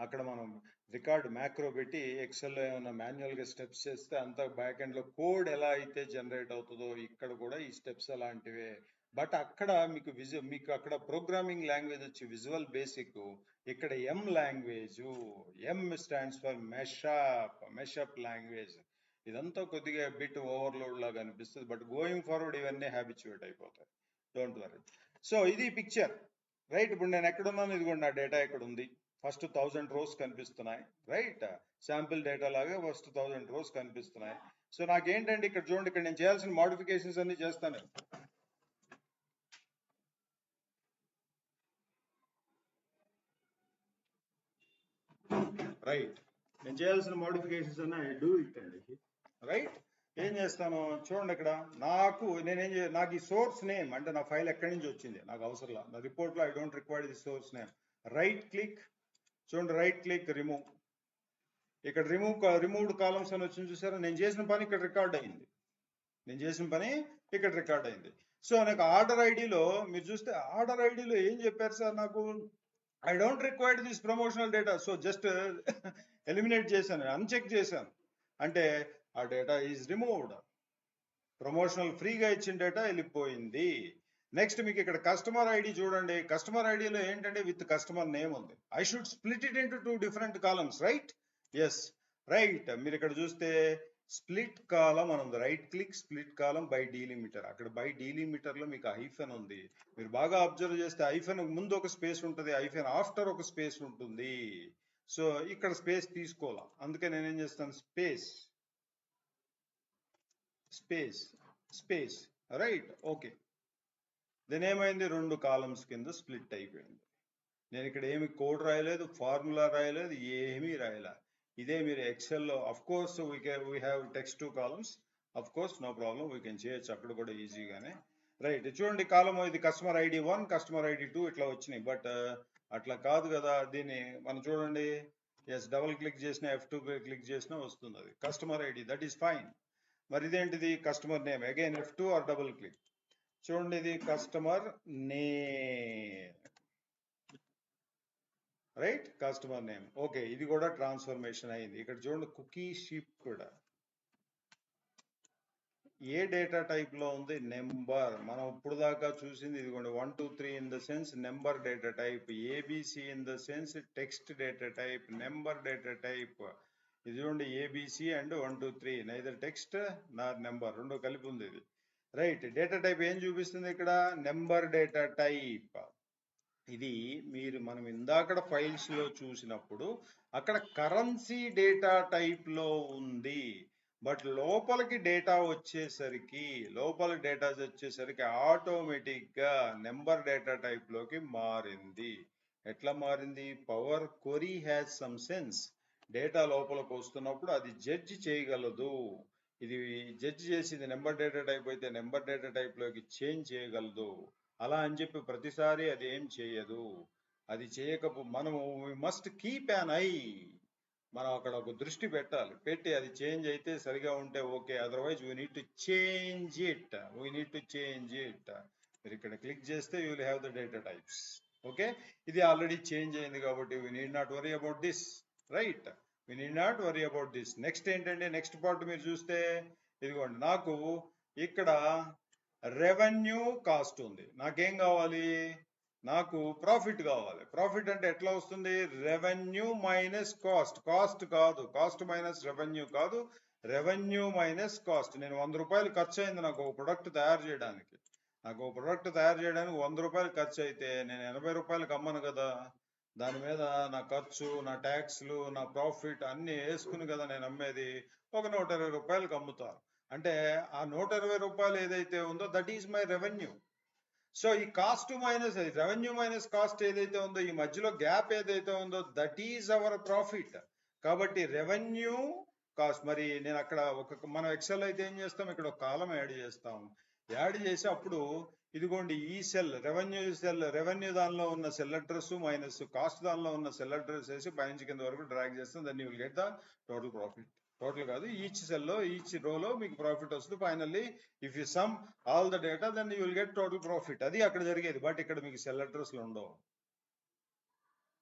అక్కడ మనం రికార్డ్ మ్యాక్రో పెట్టి ఎక్సెల్లో ఏమైనా మాన్యువల్గా స్టెప్స్ చేస్తే అంత బ్యాక్ ఎండ్లో కోడ్ ఎలా అయితే జనరేట్ అవుతుందో ఇక్కడ కూడా ఈ స్టెప్స్ అలాంటివే. బట్ అక్కడ మీకు అక్కడ ప్రోగ్రామింగ్ లాంగ్వేజ్ వచ్చి విజువల్ బేసిక్, ఇక్కడ ఎం language, M stands for మెషప్ language. ఇదంతా కొద్దిగా బిట్ ఓవర్లోడ్ లాగా అనిపిస్తుంది, బట్ గోయింగ్ ఫార్వర్డ్ ఇవన్నీ హ్యాబిచ్యుయేట్ అయిపోతాయి, డోంట్ వరీ. సో ఇది పిక్చర్, రైట్. ఇప్పుడు నేను ఎక్కడున్నాను, ఇదిగోండి నా డేటా ఎక్కడ ఉంది. ఫస్ట్ 1000 రోస్ కనిపిస్తున్నాయి, రైట్, శాంపిల్ డేటా లాగా ఫస్ట్ 1000 రోస్ కనిపిస్తున్నాయి. సో నాకేంటంటే ఇక్కడ చూడండి, ఇక్కడ నేను చేయాల్సిన మోడిఫికేషన్స్ అన్ని చేస్తాను. రైట్, నేను చేయాల్సిన మోడిఫికేషన్స్ అన్ని ఐ డూ ఇట్ అండి. రైట్, ఏం చేస్తాను చూడండి, ఇక్కడ నాకు ఈ సోర్స్ నేమ్ అంటే నా ఫైల్ ఎక్కడి నుంచి వచ్చింది నాకు అవసరం, నా రిపోర్ట్లో I don't require the source name. Right click, చూడండి, రైట్ క్లిక్, రిమూవ్. ఇక్కడ రిమూవ్డ్ కాలమ్స్ అని వచ్చింది చూసారా. నేను చేసిన పని ఇక్కడ రికార్డ్ అయింది, సో నాకు ఆర్డర్ ఐడిలో మీరు చూస్తే ఆర్డర్ ఐడిలో ఏం చెప్పారు సార్, నాకు I don't require this promotional data, so just eliminate చేశాను, అన్చెక్ చేశాను, అంటే ఆ డేటా ఈజ్ రిమూవ్డ్. ప్రమోషనల్ ఫ్రీగా ఇచ్చిన డేటా వెళ్ళిపోయింది. నెక్స్ట్ మీకు ఇక్కడ కస్టమర్ ఐడి చూడండి, కస్టమర్ ఐడిలో ఏంటంటే విత్ కస్టమర్ నేమ్ ఉంది. I should split it into 2 different columns, right. Yes, right, మీరు ఇక్కడ చూస్తే స్ప్లిట్ కాలం అని ఉంది, right click, split column by delimiter. అక్కడ బై డీలిమిటర్ లో మీకు హైఫెన్ ఉంది. మీరు బాగా అబ్జర్వ్ చేస్తే హైఫెన్ ముందు ఒక స్పేస్ ఉంటుంది, హైఫెన్ ఆఫ్టర్ ఒక స్పేస్ ఉంటుంది. సో ఇక్కడ స్పేస్ తీసుకోవాలా, అందుకే నేనేం చేస్తాను, స్పేస్, రైట్, ఓకే. దెన్ ఏమైంది, 2 కాలమ్స్ కింద స్ప్లిట్ అయిపోయింది. నేను ఇక్కడ ఏమి కోడ్ రాయలేదు, ఫార్ములా రాయలేదు, ఏమీ రాయలే. ఇదే మీరు ఎక్సెల్లో of course we have text 2 columns, of course no problem, we can చేయొచ్చు అక్కడ కూడా ఈజీగానే. రైట్, చూడండి కాలం ఇది కస్టమర్ ఐడి 1, కస్టమర్ ఐడి 2 ఇట్లా వచ్చినాయి. బట్ అట్లా కాదు కదా, దీన్ని మనం చూడండి, ఎస్, డబుల్ క్లిక్ చేసినా F2 క్లిక్ చేసినా వస్తుంది అది customer ID, that is fine. మరి ఇదేంటిది, customer name, again F2 or double click, చూడండి ఇది customer name, right, customer name, okay. ఇది కూడా ట్రాన్స్ఫర్మేషన్ అయింది. ఇక్కడ చూడండి కుకీ షిప్ కూడా ఏ డేటా టైప్ లో ఉంది, నెంబర్. మనం ఇప్పుడు దాకా చూసింది ఇదిగోండి 1 2 3 in the sense number data type, ABC in the sense text data type, number data type. ఇది చూడండి ABC and 1 2 3 neither text nor number, రెండు కలిపి ఉంది ఇది, రైట్. డేటా టైప్ ఏం చూపిస్తుంది ఇక్కడ, నెంబర్ డేటా టైప్. ఇది మనం ఇందాకడ ఫైల్స్ లో చూసినప్పుడు అక్కడ కరెన్సీ డేటా టైప్ లో ఉంది, బట్ లోపల డేటా వచ్చేసరికి ఆటోమేటిక్ గా నెంబర్ డేటా టైప్ లోకి మారింది. ఎట్లా మారింది, power query has some sense. Data లోపలికి వస్తున్నప్పుడు అది జడ్జి చేయగలదు, ఇది జడ్జి చేసి నెంబర్ డేటా టైప్ అయితే నెంబర్ డేటా టైప్ లోకి చేంజ్ చేయగలదు. అలా అని చెప్పి ప్రతిసారి అది ఏం చేయదు. అది చేయకపో మనము we must keep an eye మనం అక్కడ ఒక దృష్టి పెట్టాలి, పెట్టి అది చేంజ్ అయితే సరిగా ఉంటే okay, otherwise we need to change it, మీరు ఇక్కడ క్లిక్ చేస్తే you will have the data types. Okay, ఇది ఆల్రెడీ చేంజ్ అయింది కాబట్టి we need not worry about this, right, we need not worry about this. Next ఏంటంటే, next part మీరు చూస్తే ఇదిగోండి, నాకు ఇక్కడ రెవెన్యూ కాస్ట్ ఉంది, నాకేం కావాలి, నాకు ప్రాఫిట్ కావాలి. ప్రాఫిట్ అంటే ఎట్లా వస్తుంది, రెవెన్యూ మైనస్ కాస్ట్, కాస్ట్ కాదు, కాస్ట్ మైనస్ రెవెన్యూ కాదు, రెవెన్యూ మైనస్ కాస్ట్. నేను 100 రూపాయలు ఖర్చు అయింది నాకు ఒక ప్రొడక్ట్ తయారు చేయడానికి, నాకు ఒక ప్రొడక్ట్ తయారు చేయడానికి 100 రూపాయలు ఖర్చు అయితే నేను 80 రూపాయలకు అమ్మను కదా, దాని మీద నా ఖర్చు, నా ట్యాక్స్లు, నా ప్రాఫిట్ అన్ని వేసుకుని కదా నేను అమ్మేది, ఒక 120 రూపాయలకు అమ్ముతాను. అంటే ఆ 120 రూపాయలు ఏదైతే ఉందో that is my revenue. So ఈ cost minus revenue minus cost ఏదైతే ఉందో, ఈ మధ్యలో గ్యాప్ ఏదైతే ఉందో దట్ ఈజ్ అవర్ ప్రాఫిట్. కాబట్టి రెవెన్యూ కాస్ట్, మరి నేను అక్కడ మనం ఎక్సెల్ అయితే ఏం చేస్తాం, ఇక్కడ ఒక కాలం యాడ్ చేస్తాం, యాడ్ చేసి అప్పుడు ఇదిగోండి ఈ సెల్ రెవెన్యూ దానిలో ఉన్న సెల్ అడ్రస్ మైనస్ కాస్ట్ దానిలో ఉన్న సెల్ అడ్రస్ వేసి పైనుంచి కింద వరకు డ్రాగ్ చేస్తాం, దాన్ని will get the total profit. Total కాదు, ఈచ్ సెల్లో ఈచ్ రోలో మీకు ప్రాఫిట్ వస్తుంది. Finally if you sum all the data then you will get total profit. అది అక్కడ జరిగేది. బట్ ఇక్కడ మీకు సెల్ అడ్రస్లు ఉండవు.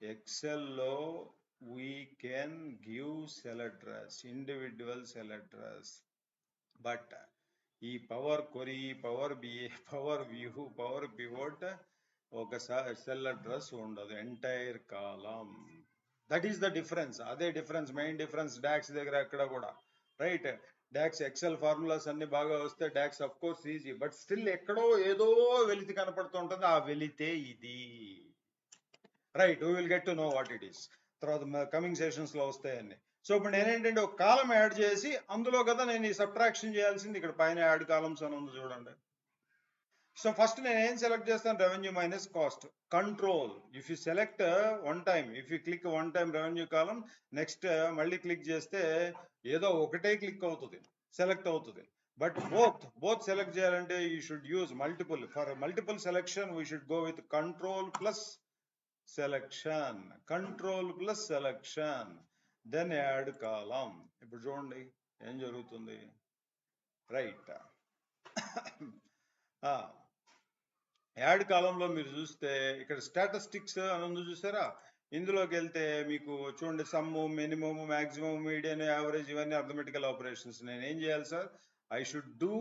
ఎక్సెల్లో we can give cell address, individual cell address, but ఈ power query, power BI, power view, power pivot ఒకసారి సెల్ అడ్రస్ ఉండదు, entire column. That is the difference. అదే డిఫరెన్స్, మెయిన్ డిఫరెన్స్ డాక్స్ దగ్గర ఎక్కడ కూడా, రైట్. డాక్స్ ఎక్సెల్ ఫార్ములాస్ అన్ని బాగా వస్తే DAX of course easy, but still ఎక్కడో ఏదో వెలితి కనపడుతూ ఉంటుంది, ఆ వెలితే ఇది, రైట్. We will get to know what it is తర్వాత కమింగ్ సెషన్స్ లో వస్తాయన్ని. సో ఇప్పుడు నేనేంటంటే ఒక కాలం యాడ్ చేసి అందులో కదా నేను ఈ సబ్ట్రాక్షన్ చేయాల్సింది. ఇక్కడ పైన యాడ్ కాలమ్స్ అని ఉంది చూడండి. సో ఫస్ట్ నేను ఏం సెలెక్ట్ చేస్తాను, revenue minus cost, control. If you select one time, if you click one time revenue column, next మళ్ళీ క్లిక్ చేస్తే ఏదో ఒకటే క్లిక్ అవుతుంది, సెలెక్ట్ అవుతుంది. బట్ బోత్ సెలెక్ట్ చేయాలంటే you should use multiple. For multiple selection we should go with control plus selection, control plus selection, then add column. ఇప్పుడు చూడండి ఏం జరుగుతుంది, రైట్. యాడ్ కాలంలో మీరు చూస్తే ఇక్కడ స్టాటిస్టిక్స్ అని ఉంది చూసారా, ఇందులోకి వెళ్తే మీకు చూడండి sum, minimum, maximum, median, average, ఇవన్నీ అర్థమెటికల్ ఆపరేషన్స్. నేను ఏం చేయాలి sir, I should do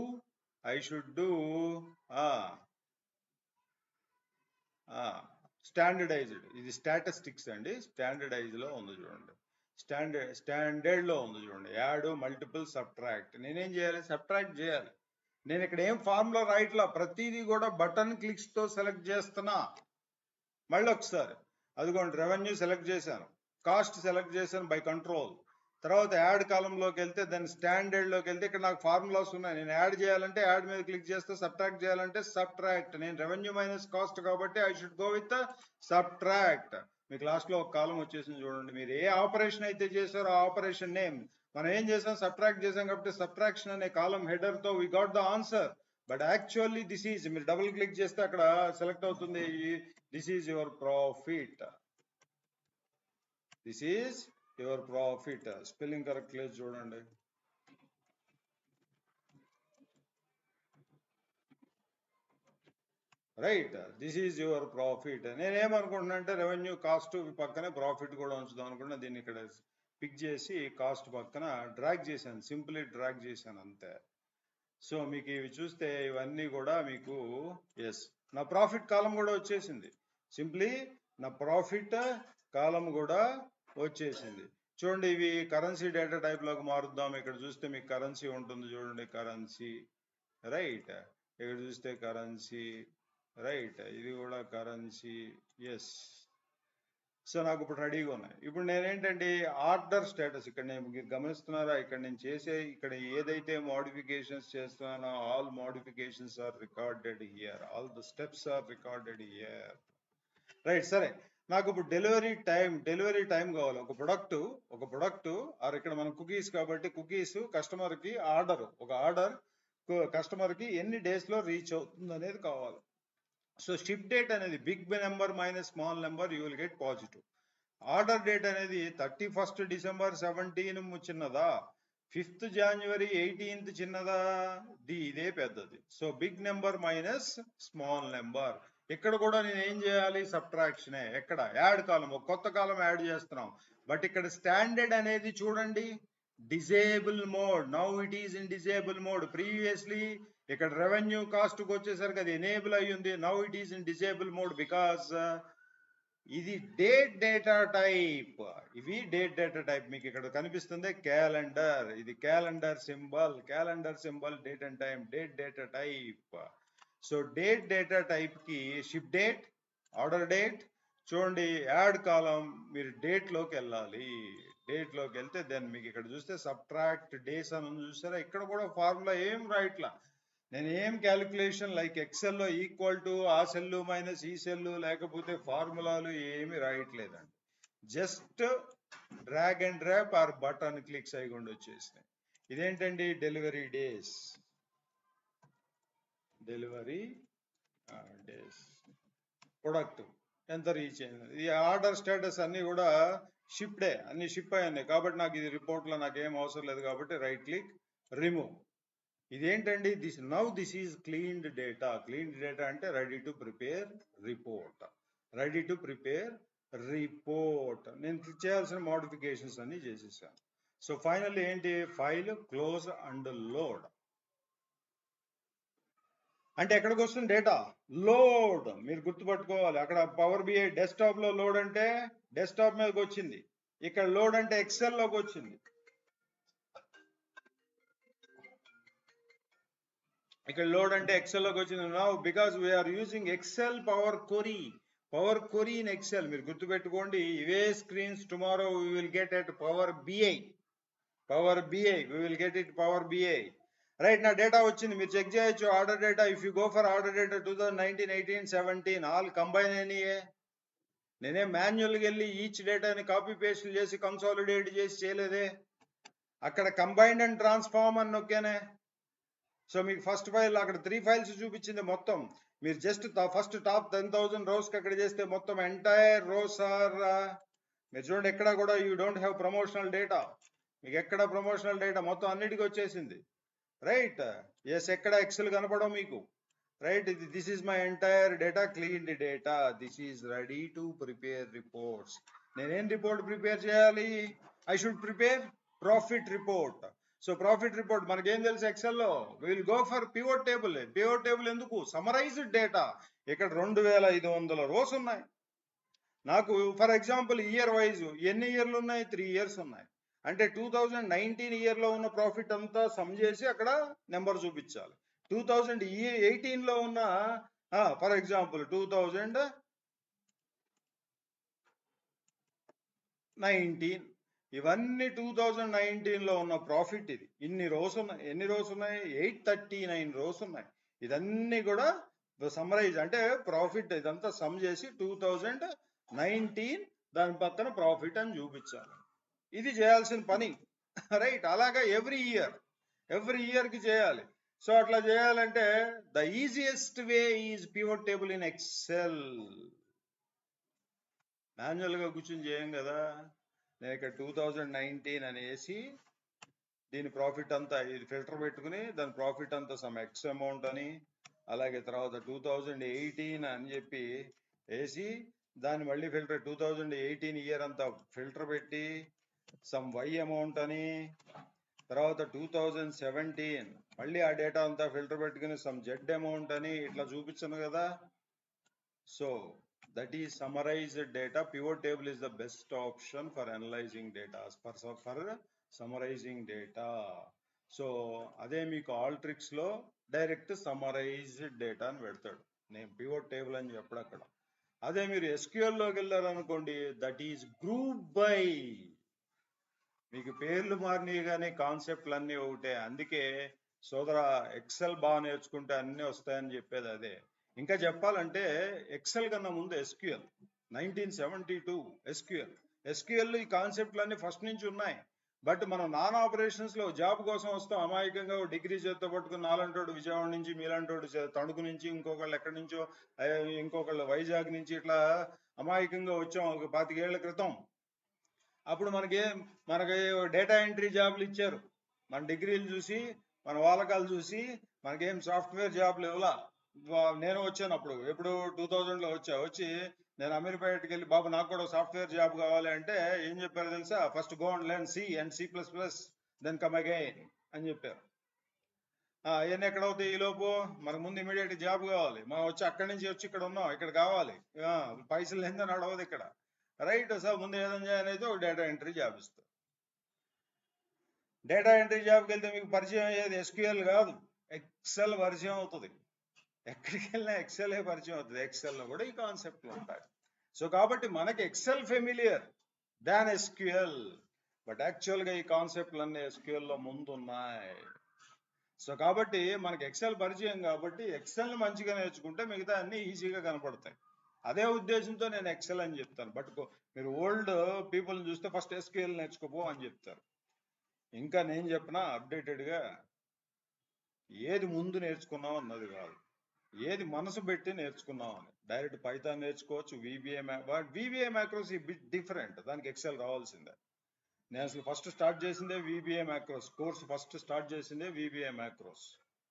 standardized. ఇది స్టాటిస్టిక్స్ అండి, స్టాండర్డైజ్ లో ఉంది చూడండి, స్టాండర్డ్ లో ఉంది చూడండి, యాడ్, మల్టిపుల్, సబ్ట్రాక్ట్. నేనేం చేయాలి, సబ్ట్రాక్ట్ చేయాలి. నేను ఇక్కడ ఏం ఫార్ములా రాయట్లా, ప్రతిదీ కూడా బటన్ క్లిక్స్ తో సెలెక్ట్ చేస్తున్నా. మళ్ళీ ఒకసారి అదిగోండి, రెవెన్యూ సెలెక్ట్ చేశాను, కాస్ట్ సెలెక్ట్ చేశాను బై కంట్రోల్. తర్వాత యాడ్ కాలంలోకి వెళ్తే దాని స్టాండర్డ్ లోకి వెళ్తే ఇక్కడ నాకు ఫార్ములాస్ ఉన్నాయి. నేను యాడ్ చేయాలంటే యాడ్ మీద క్లిక్ చేస్తే, సబ్ట్రాక్ట్ చేయాలంటే సబ్ట్రాక్ట్. నేను రెవెన్యూ మైనస్ కాస్ట్ కాబట్టి I should go with subtract. మీకు లాస్ట్ లో ఒక కాలం వచ్చేసింది చూడండి, మీరు ఏ ఆపరేషన్ అయితే చేశారో ఆ ఆపరేషన్ నేమ్. మనం ఏం చేసాం, సబ్ట్రాక్ట్ చేసాం కాబట్టి సబ్ట్రాక్షన్ అనే కాలం హెడర్ తో we got the answer. But actually this is, మీరు డబుల్ క్లిక్ చేస్తే అక్కడ సెలెక్ట్ అవుతుంది, this is your profit, this is your profit. Spelling correct లేదు చూడండి, right. This is your profit. నేనేమనుకుంటున్నా అంటే రెవెన్యూ కాస్ట్ పక్కనే ప్రాఫిట్ కూడా ఉంచుదాం అనుకుంటున్నా. దీన్ని ఇక్కడ పిక్ చేసి కాస్ట్ పక్కన డ్రాగ్ చేశాను, సింప్లీ డ్రాగ్ చేశాను అంతే. సో మీకు ఇవి చూస్తే ఇవన్నీ కూడా మీకు ఎస్, నా ప్రాఫిట్ కాలం కూడా వచ్చేసింది, సింప్లీ నా ప్రాఫిట్ కాలం కూడా వచ్చేసింది. చూడండి ఇవి కరెన్సీ డేటా టైప్ లోకి మారుద్దాం. ఇక్కడ చూస్తే మీకు కరెన్సీ ఉంటుంది చూడండి, కరెన్సీ, రైట్. ఇక్కడ చూస్తే కరెన్సీ, రైట్. ఇది కూడా కరెన్సీ, ఎస్. సో నాకు ఇప్పుడు రెడీగా ఉన్నాయి. ఇప్పుడు నేనేంటంటే ఆర్డర్ స్టేటస్, ఇక్కడ నేను గమనిస్తున్నారా, ఇక్కడ నేను చేసే, ఇక్కడ ఏదైతే మోడిఫికేషన్స్ చేస్తున్నానో all modifications are recorded here, all the steps are recorded here, right. సరే, నాకు ఇప్పుడు డెలివరీ టైం కావాలి. ఒక ప్రొడక్ట్ ఆర్ ఇక్కడ మన కుకీస్ కాబట్టి కుకీస్ కస్టమర్ కి ఒక ఆర్డర్ కస్టమర్ కి ఎన్ని డేస్ లో రీచ్ అవుతుంది అనేది కావాలి. సో షిప్ డేట్ అనేది big number minus small number, you will get positive. Order date అనేది 31st December 17 చిన్నదా, 5th January 18 చిన్నదా, ఇదే పెద్దది. So big number minus small number. ఇక్కడ కూడా నేను ఏం చేయాలి, సబ్ట్రాక్షనే. ఎక్కడ యాడ్ కాలం, ఒక కొత్త కాలం యాడ్ చేస్తున్నాం. బట్ ఇక్కడ స్టాండర్డ్ అనేది చూడండి, disable mode. Now it is in disable mode. Previously ఇక్కడ రెవెన్యూ కాస్ట్ కి వచ్చేసరికి అది ఎనేబుల్ అయ్యింది. Now it is in disable mode because ఇది డేట్ డేటా టైప్. ఇవి డేట్ డేటా టైప్. మీకు ఇక్కడ కనిపిస్తుంది క్యాలెండర్, ఇది calendar symbol, date and time, date data type. So date data type కి షిప్ డేట్, ఆర్డర్ డేట్. చూడండి add కాలం, మీరు date లోకి వెళ్ళాలి. డేట్ లోకి వెళ్తే దెన్ మీకు ఇక్కడ చూస్తే సబ్ట్రాక్ట్ డేస్ అని చూస్తారా, ఇక్కడ కూడా ఫార్ములా ఏం రాయట్లా. నేను ఏం క్యాలిక్యులేషన్ లైక్ ఎక్సెల్లో ఈక్వల్ టు ఆ సెల్లు మైనస్ ఈ సెల్లు, లేకపోతే ఫార్ములాలు ఏమి రాయట్లేదండి. Just drag and drop or button clicks అయ్యి వచ్చేసినాయి. ఇదేంటండి, డెలివరీ డేస్, ప్రొడక్ట్ ఎంత రీచ్ అయింది. ఈ ఆర్డర్ స్టేటస్ అన్ని కూడా షిప్డే, అన్ని షిప్ అయ్యాయి. కాబట్టి నాకు ఇది రిపోర్ట్లో నాకేం అవసరం లేదు, కాబట్టి రైట్ క్లిక్ రిమూవ్. ఇదేంటండి, this is cleaned data. Cleaned data అంటే రెడీ టు ప్రిపేర్ రిపోర్ట్. నేను చేయాల్సిన మోడిఫికేషన్స్ అన్ని చేసేసాను. సో ఫైనల్ ఏంటి, ఫైల్ క్లోజ్ అండ్ లోడ్. అంటే ఎక్కడికి వస్తుంది డేటా, లోడ్. మీరు గుర్తుపట్టుకోవాలి, అక్కడ పవర్ బిఐ డెస్క్టాప్ లో లోడ్ అంటే డెస్క్టాప్ మీదకి వచ్చింది, ఇక్కడ లోడ్ అంటే ఎక్సెల్ లోకి వచ్చింది. ఇక్కడ లోడ్ అంటే ఎక్సెల్ లోకి వచ్చింది. Now because we are using Excel power query in Excel. మీరు గుర్తుపెట్టుకోండి, ఇవే screens tomorrow we will get at power BI, we will get it power BI. Right, నా డేటా వచ్చింది, మీరు చెక్ చేయొచ్చు. Order data, if you go for order data 2019, 18, 17 all combine అయినాయే. నేనే మాన్యువల్గా వెళ్ళి ఈచ్ డేటాని కాపీ పేస్ట్ చేసి కన్సాలిడేట్ చేసి చేయలేదే. అక్కడ కంబైన్డ్ అండ్ ట్రాన్స్ఫార్మ్ అని నొక్కానే. సో మీకు ఫస్ట్ ఫైల్ అక్కడ 3 ఫైల్స్ చూపించింది మొత్తం. మీరు జస్ట్ ఫస్ట్ టాప్ 10,000 రోస్ కి అక్కడ చేస్తే మొత్తం ఎంటైర్ రోస్ ఆర్, మీరు చూడండి ఎక్కడ కూడా you don't have promotional data. మీకు ఎక్కడ ప్రమోషనల్ డేటా మొత్తం అన్నిటికీ వచ్చేసింది. రైట్, ఎస్, ఎక్కడ ఎక్సెల్ కనపడవు మీకు. Right, this is my entire data, cleaned data. This is ready to prepare reports. నేనేం రిపోర్ట్ ప్రిపేర్ చేయాలి, I should prepare profit report. So profit report మనకేం తెలుసు, ఎక్సెల్లో will go for pivot table. Pivot table ఎందుకు, summarised data. ఇక్కడ 2500 rose ఉన్నాయి. నాకు for example year wise ఎన్ని ఇయర్లు ఉన్నాయి, 3 ఇయర్స్ ఉన్నాయి. అంటే 2019 ఇయర్ లో ఉన్న ప్రాఫిట్ అంతా సమ్ చేసి అక్కడ నెంబర్ చూపించాలి. 2018 లో ఉన్న, ఫర్ ఎగ్జాంపుల్ 2019, ఇవన్నీ 2019 లో ఉన్న ప్రాఫిట్. ఇది ఇన్ని రోస్ ఉన్నాయి. ఎన్ని రోస్ ఉన్నాయి, 839 రోస్ ఉన్నాయి. ఇదన్నీ కూడా సమ్మరైజ్ అంటే ప్రాఫిట్, ఇదంతా సమ్ చేసి 2019 దాని పక్కన ప్రాఫిట్ అని చూపించాలి. ఇది చేయాల్సిన పని. రైట్, అలాగా ఎవ్రీ ఇయర్ కి చేయాలి. సో అట్లా చేయాలంటే the easiest way is pivot table in excel. Manual గా కూర్చొని చేయం కదా. నేను ఇక్కడ 2019 అనేసి దీని ప్రాఫిట్ అంతా ఇది ఫిల్టర్ పెట్టుకుని దాని ప్రాఫిట్ అంతా సమ్ ఎక్స్ అమౌంట్ అని, అలాగే తర్వాత 2018 అని చెప్పి వేసి దాన్ని మళ్ళీ ఫిల్టర్ 2018 ఇయర్ అంతా ఫిల్టర్ పెట్టి సమ్ వై అమౌంట్ అని, తర్వాత 2017 మళ్ళీ ఆ డేటా అంతా ఫిల్టర్ పెట్టుకుని సమ్ జెడ్ అమౌంట్ అని ఇట్లా చూపించను కదా. So that is summarized data. Pivot table is the best option for analyzing data, for summarizing data. So అదే మీకు ఆల్ట్రిక్స్ లో డైరెక్ట్ సమ్మరైజ్డ్ డేటా అని పెడతాడు. నేను పివోట్ టేబుల్ అని చెప్పడు అక్కడ. అదే మీరు ఎస్క్యూఎల్ లోకి వెళ్ళారనుకోండి, దట్ ఈస్ గ్రూప్ బై. మీకు పేర్లు మారినాయి కానీ కాన్సెప్ట్లు అన్నీ ఒకటే. అందుకే సోదరా, ఎక్సెల్ బాగా నేర్చుకుంటే అన్నీ వస్తాయని చెప్పేది అదే. ఇంకా చెప్పాలంటే ఎక్సెల్ కన్నా ముందు ఎస్క్యూఎల్, 1972 ఎస్క్యూఎల్ ఈ కాన్సెప్ట్లు అన్ని ఫస్ట్ నుంచి ఉన్నాయి. బట్ మనం నాన్ ఆపరేషన్స్ లో జాబ్ కోసం వస్తాం, అమాయకంగా డిగ్రీ చేత్తో పట్టుకుని నాలంటోడు విజయవాడ నుంచి, మీలాంటోడు తణుకు నుంచి, ఇంకొకళ్ళు ఎక్కడి నుంచో, ఇంకొకళ్ళు వైజాగ్ నుంచి, ఇట్లా అమాయకంగా వచ్చాం ఒక 25 ఏళ్ల క్రితం. అప్పుడు మనకి డేటా ఎంట్రీ జాబులు ఇచ్చారు. మన డిగ్రీలు చూసి, మన వాలకాలు చూసి మనకేం సాఫ్ట్వేర్ జాబ్లు ఇవ్వలా. నేను వచ్చాను అప్పుడు, ఎప్పుడు 2000లో వచ్చి నేను అమీర్పేటకి వెళ్ళి, బాబు నాకు కూడా సాఫ్ట్వేర్ జాబ్ కావాలి అంటే ఏం చెప్పారు తెలుసా? First go and learn C and C++, then come again అని చెప్పారు. అవన్నీ ఎక్కడ అవుతాయి? ఈ లోపు మనకు ముందు ఇమీడియట్ జాబ్ కావాలి. మనం వచ్చి అక్కడి నుంచి వచ్చి ఇక్కడ ఉన్నాం, ఇక్కడ కావాలి. పైసలు లేదో నడవదు ఇక్కడ, రైట్? సార్ ముందు ఏదైనా చేయాలైతే ఒక డేటా ఎంట్రీ జాబ్ ఇస్తారు. డేటా ఎంట్రీ జాబ్కి వెళ్తే మీకు పరిచయం అయ్యేది SQL కాదు, ఎక్సెల్ పరిచయం అవుతుంది. ఎక్కడికి వెళ్ళినా ఎక్సెల్ పరిచయం అవుతుంది. ఎక్సెల్లో కూడా ఈ కాన్సెప్ట్లు ఉంటాయి. సో కాబట్టి మనకి excel familiar than SQL, but యాక్చువల్గా ఈ కాన్సెప్ట్లన్నీ SQLలో ముందు ఉన్నాయి. సో కాబట్టి మనకి ఎక్సెల్ పరిచయం కాబట్టి ఎక్సెల్ని మంచిగా నేర్చుకుంటే మిగతా అన్ని ఈజీగా కనపడతాయి. అదే ఉద్దేశంతో నేను ఎక్సెల్ అని చెప్తాను. బట్ మీరు ఓల్డ్ పీపుల్ని చూస్తే ఫస్ట్ SQL నేర్చుకోపో అని చెప్తారు. ఇంకా నేను చెప్పినా అప్డేటెడ్గా ఏది ముందు నేర్చుకున్నాం అన్నది కాదు, ఏది మనసు పెట్టి నేర్చుకున్నాం అని. డైరెక్ట్ పైథాన్ నేర్చుకోవచ్చు, VBA మ్యాక్రోస్ ఈ బిట్ డిఫరెంట్, దానికి ఎక్సెల్ రావాల్సిందే. నేను అసలు ఫస్ట్ స్టార్ట్ చేసిందే VBA macros course, first start చేసిందే VBA macros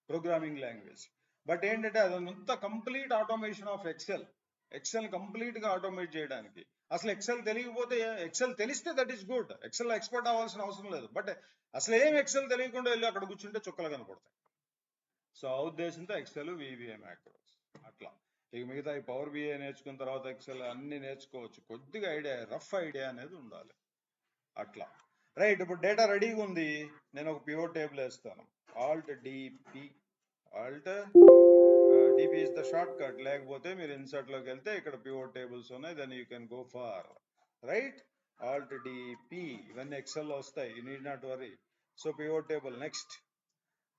programming language. But ఏంటంటే అదంతా కంప్లీట్ ఆటోమేషన్ ఆఫ్ ఎక్సెల్ కంప్లీట్గా ఆటోమేట్ చేయడానికి. అసలు ఎక్సెల్ తెలియకపోతే, ఎక్సెల్ తెలిస్తే that is good, excel expert అవ్వాల్సిన అవసరం లేదు. బట్ అసలు ఏం ఎక్సెల్ తెలియకుండా వెళ్ళి అక్కడ కూర్చుంటే చుక్కలు కనపడతాయి. సో ఆ ఉద్దేశంతో ఎక్సెల్ VBA మ్యాక్రోస్ అట్లా. ఇక మిగతా ఈ పవర్ BI నేర్చుకున్న తర్వాత ఎక్సెల్ అన్ని నేర్చుకోవచ్చు. కొద్దిగా ఐడియా, రఫ్ ఐడియా అనేది ఉండాలి అట్లా, రైట్? ఇప్పుడు డేటా రెడీగా ఉంది, నేను ఒక పివోట్ టేబుల్ వేస్తాను. Alt DP is the shortcut. లేకపోతే మీరు ఇన్సర్ట్ లోకి వెళ్తే ఇక్కడ పివోట్ టేబుల్స్ ఉన్నాయి, then you can go for, right? Alt DP ఇవన్నీ ఎక్సెల్ లో వస్తాయి, you need not worry. So pivot table next.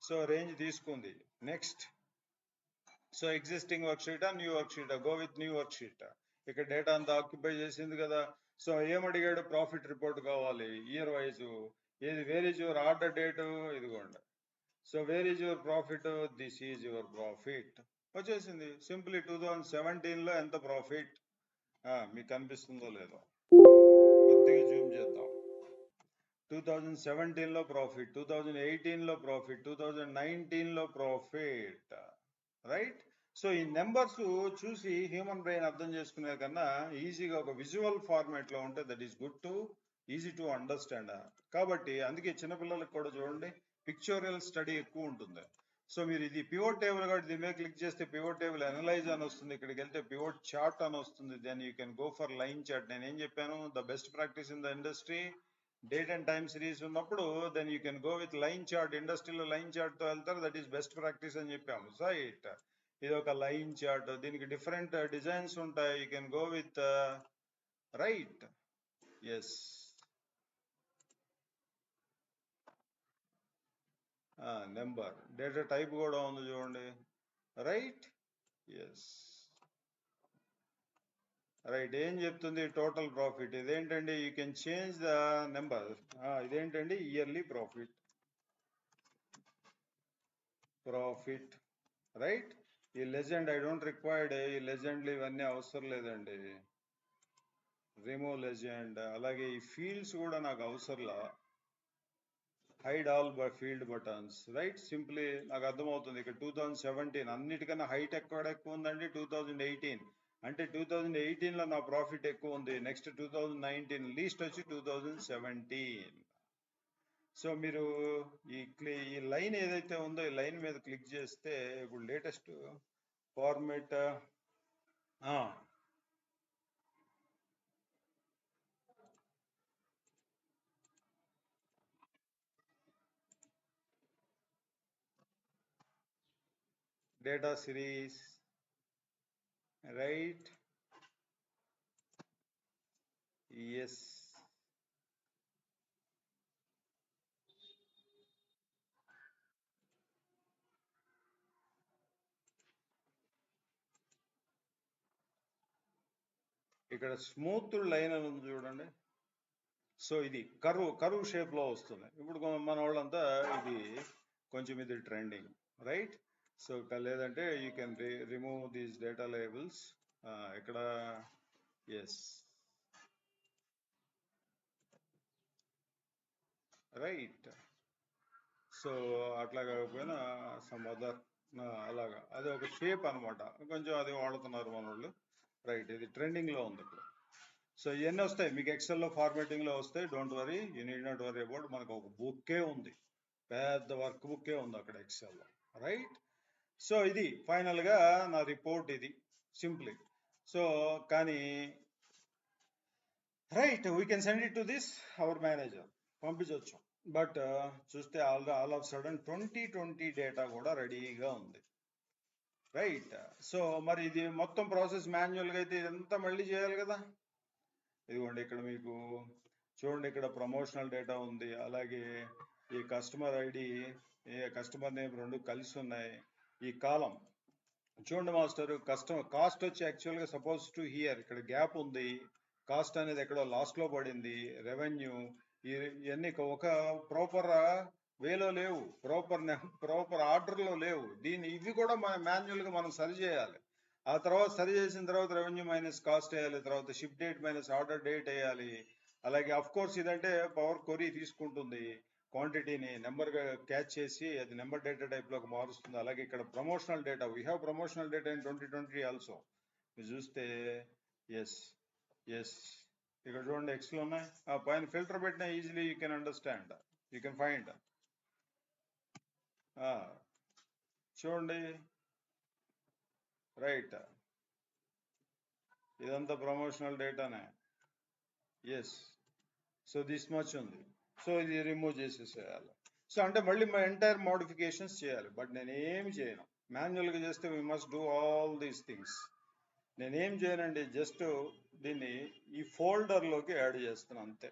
So range తీసుకుంది, next. So existing worksheet, new worksheet, go with new worksheet. ఇక్కడ data అంతా occupy చేసింది కదా. So ఏమడిగాడు? Profit report కావాలి ఇయర్ వైజ్. ఏది? Where is your order date? ఇదిగోండి. So where is your profit? This is your profit వచ్చేసింది. Simply 2017లో ఎంత ప్రాఫిట్ మీకు కనిపిస్తుందో లేదో కొద్దిగా జూమ్ చేద్దాం. 2017లో ప్రాఫిట్, 2018లో ప్రాఫిట్, 2019లో ప్రాఫిట్, రైట్? సో ఈ నెంబర్స్ చూసి హ్యూమన్ బ్రెయిన్ అర్థం చేసుకునే కన్నా ఈజీగా ఒక విజువల్ ఫార్మాట్ లో ఉంటే that is good to easy to understand. కాబట్టి అందుకే చిన్నపిల్లలకు కూడా చూడండి పిక్చోరియల్ స్టడీ ఎక్కువ ఉంటుంది. సో మీరు ఇది పివోట్ టేబుల్ కాబట్టి దీని మీద క్లిక్ చేస్తే పివోట్ టేబుల్ అనలైజ్ అని వస్తుంది, ఇక్కడికి వెళ్తే పివోట్ చార్ట్ అని వస్తుంది, then you can go for line chart. నేను ఏం చెప్పాను? The best practice in the industry date and time series ఉన్నప్పుడు then you can go with line chart. ఇండస్ట్రీలో లైన్ చార్ట్ తో వెళ్తారు, దట్ ఈస్ బెస్ట్ ప్రాక్టీస్ అని చెప్పాము. రైట్? ఇది ఒక లైన్ చార్ట్, దీనికి డిఫరెంట్ డిజైన్స్ ఉంటాయి. You can go with, right? Yes, number data type కూడా ఉంది చూడండి, రైట్? Yes, right. ఏం చెప్తుంది? Total profit. ఇదేంటండి? You can change the number. ఇదేంటండి? Yearly profit, right? ఈ లెజెండ్ ఐ డోంట్ రిక్వైర్డ్, ఈ లెజెండ్లు ఇవన్నీ అవసరం లేదండి. Remove legend. అలాగే ఈ ఫీల్డ్స్ కూడా నాకు అవసరంలా. Hide all field buttons, right? Simply నాకు అర్థమవుతుంది. ఇక్కడ 2017 అన్నిటికన్నా హైట్ ఎక్కువ ఉందండి 2018. అంటే 2018లో నా ప్రాఫిట్ ఎక్కువ ఉంది. నెక్స్ట్ 2019 లీస్ట్ వచ్చి 2017. సో మీరు ఈ లైన్ ఏదైతే ఉందో ఈ లైన్ మీద క్లిక్ చేస్తే ఇప్పుడు latest format data series, right? Yes, ఇక్కడ స్మూత్ లైన్ అని ఉంది చూడండి. సో ఇది కరువు షేప్ లో వస్తుంది. ఇప్పుడు మన వాళ్ళంతా ఇది కొంచెం ఇది ట్రెండింగ్, రైట్? సో లేదంటే you can remove these data labels. ఇక్కడ ఎస్ రైట్. సో అట్లా కాకపోయినా సమ్ అదర్ అలాగా అది ఒక షేప్ అనమాట, కొంచెం అది వాడుతున్నారు మన వాళ్ళు. రైట్, ఇది ట్రెండింగ్లో ఉంది ఇప్పుడు. సో ఇవన్నీ వస్తాయి మీకు ఎక్సెల్లో ఫార్మాటింగ్లో వస్తాయి. Don't worry, you need not worry about. మనకు ఒక బుక్కే ఉంది, పెద్ద వర్క్ బుక్కే ఉంది అక్కడ ఎక్సెల్లో. రైట్. సో ఇది ఫైనల్గా నా రిపోర్ట్, ఇది సింప్లీ. సో కానీ right, we can send it to this hour manager, పంపించవచ్చు. బట్ చూస్తే ఆల్ ఆఫ్ సడన్ 2020 డేటా కూడా రెడీగా ఉంది. రైట్. సో మరి ఇది మొత్తం ప్రాసెస్ మాన్యువల్గా అయితే ఇదంతా మళ్ళీ చేయాలి కదా. ఇదిగోండి ఇక్కడ మీకు చూడండి, ఇక్కడ ప్రమోషనల్ డేటా ఉంది, అలాగే ఈ కస్టమర్ ఐడి, కస్టమర్ నేమ్ రెండు కలిసి ఉన్నాయి. ఈ కాలం చూడండి మాస్టర్, కస్టమర్ కాస్ట్ వచ్చి యాక్చువల్గా సపోజ్ టు హియర్ ఇక్కడ గ్యాప్ ఉంది, కాస్ట్ అనేది ఎక్కడో లాస్ట్లో పడింది, రెవెన్యూ ఇవన్నీ ఒక ప్రాపర్ వేలో లేవు, ప్రాపర్ ఆర్డర్లో లేవు. ఇవి కూడా మాన్యువల్గా మనం సరి చేయాలి. ఆ తర్వాత సరి చేసిన తర్వాత రెవెన్యూ మైనస్ కాస్ట్ వేయాలి, తర్వాత ship date minus order date వేయాలి. అలాగే అఫ్ కోర్స్ ఇదంటే పవర్ క్వరీ తీసుకుంటుంది, క్వాంటిటీని నెంబర్గా క్యాచ్ చేసి అది నెంబర్ డేటా టైప్లోకి మారుస్తుంది. అలాగే ఇక్కడ promotional data, we have promotional data in 2020 also. మీరు చూస్తే ఎస్ ఎస్ ఇక్కడ చూడండి ఎక్స్లో ఉన్నాయి, ఆ పైన ఫిల్టర్ పెట్టినా easily you can understand, you can find. చూడండి రైట్, ఇదంతా ప్రమోషనల్ డేటానే. ఎస్. సో దిస్ మచ్ ఉంది. సో ఇది రిమూవ్ చేసేసేయాలి. సో అంటే మళ్ళీ మా ఎంటైర్ మోడిఫికేషన్స్ చేయాలి. బట్ నేను ఏమి చేయను, మాన్యువల్గా చేస్తే we must do all these things. నేనేం చేయనండి, జస్ట్ దీన్ని ఈ ఫోల్డర్లోకి యాడ్ చేస్తాను అంతే.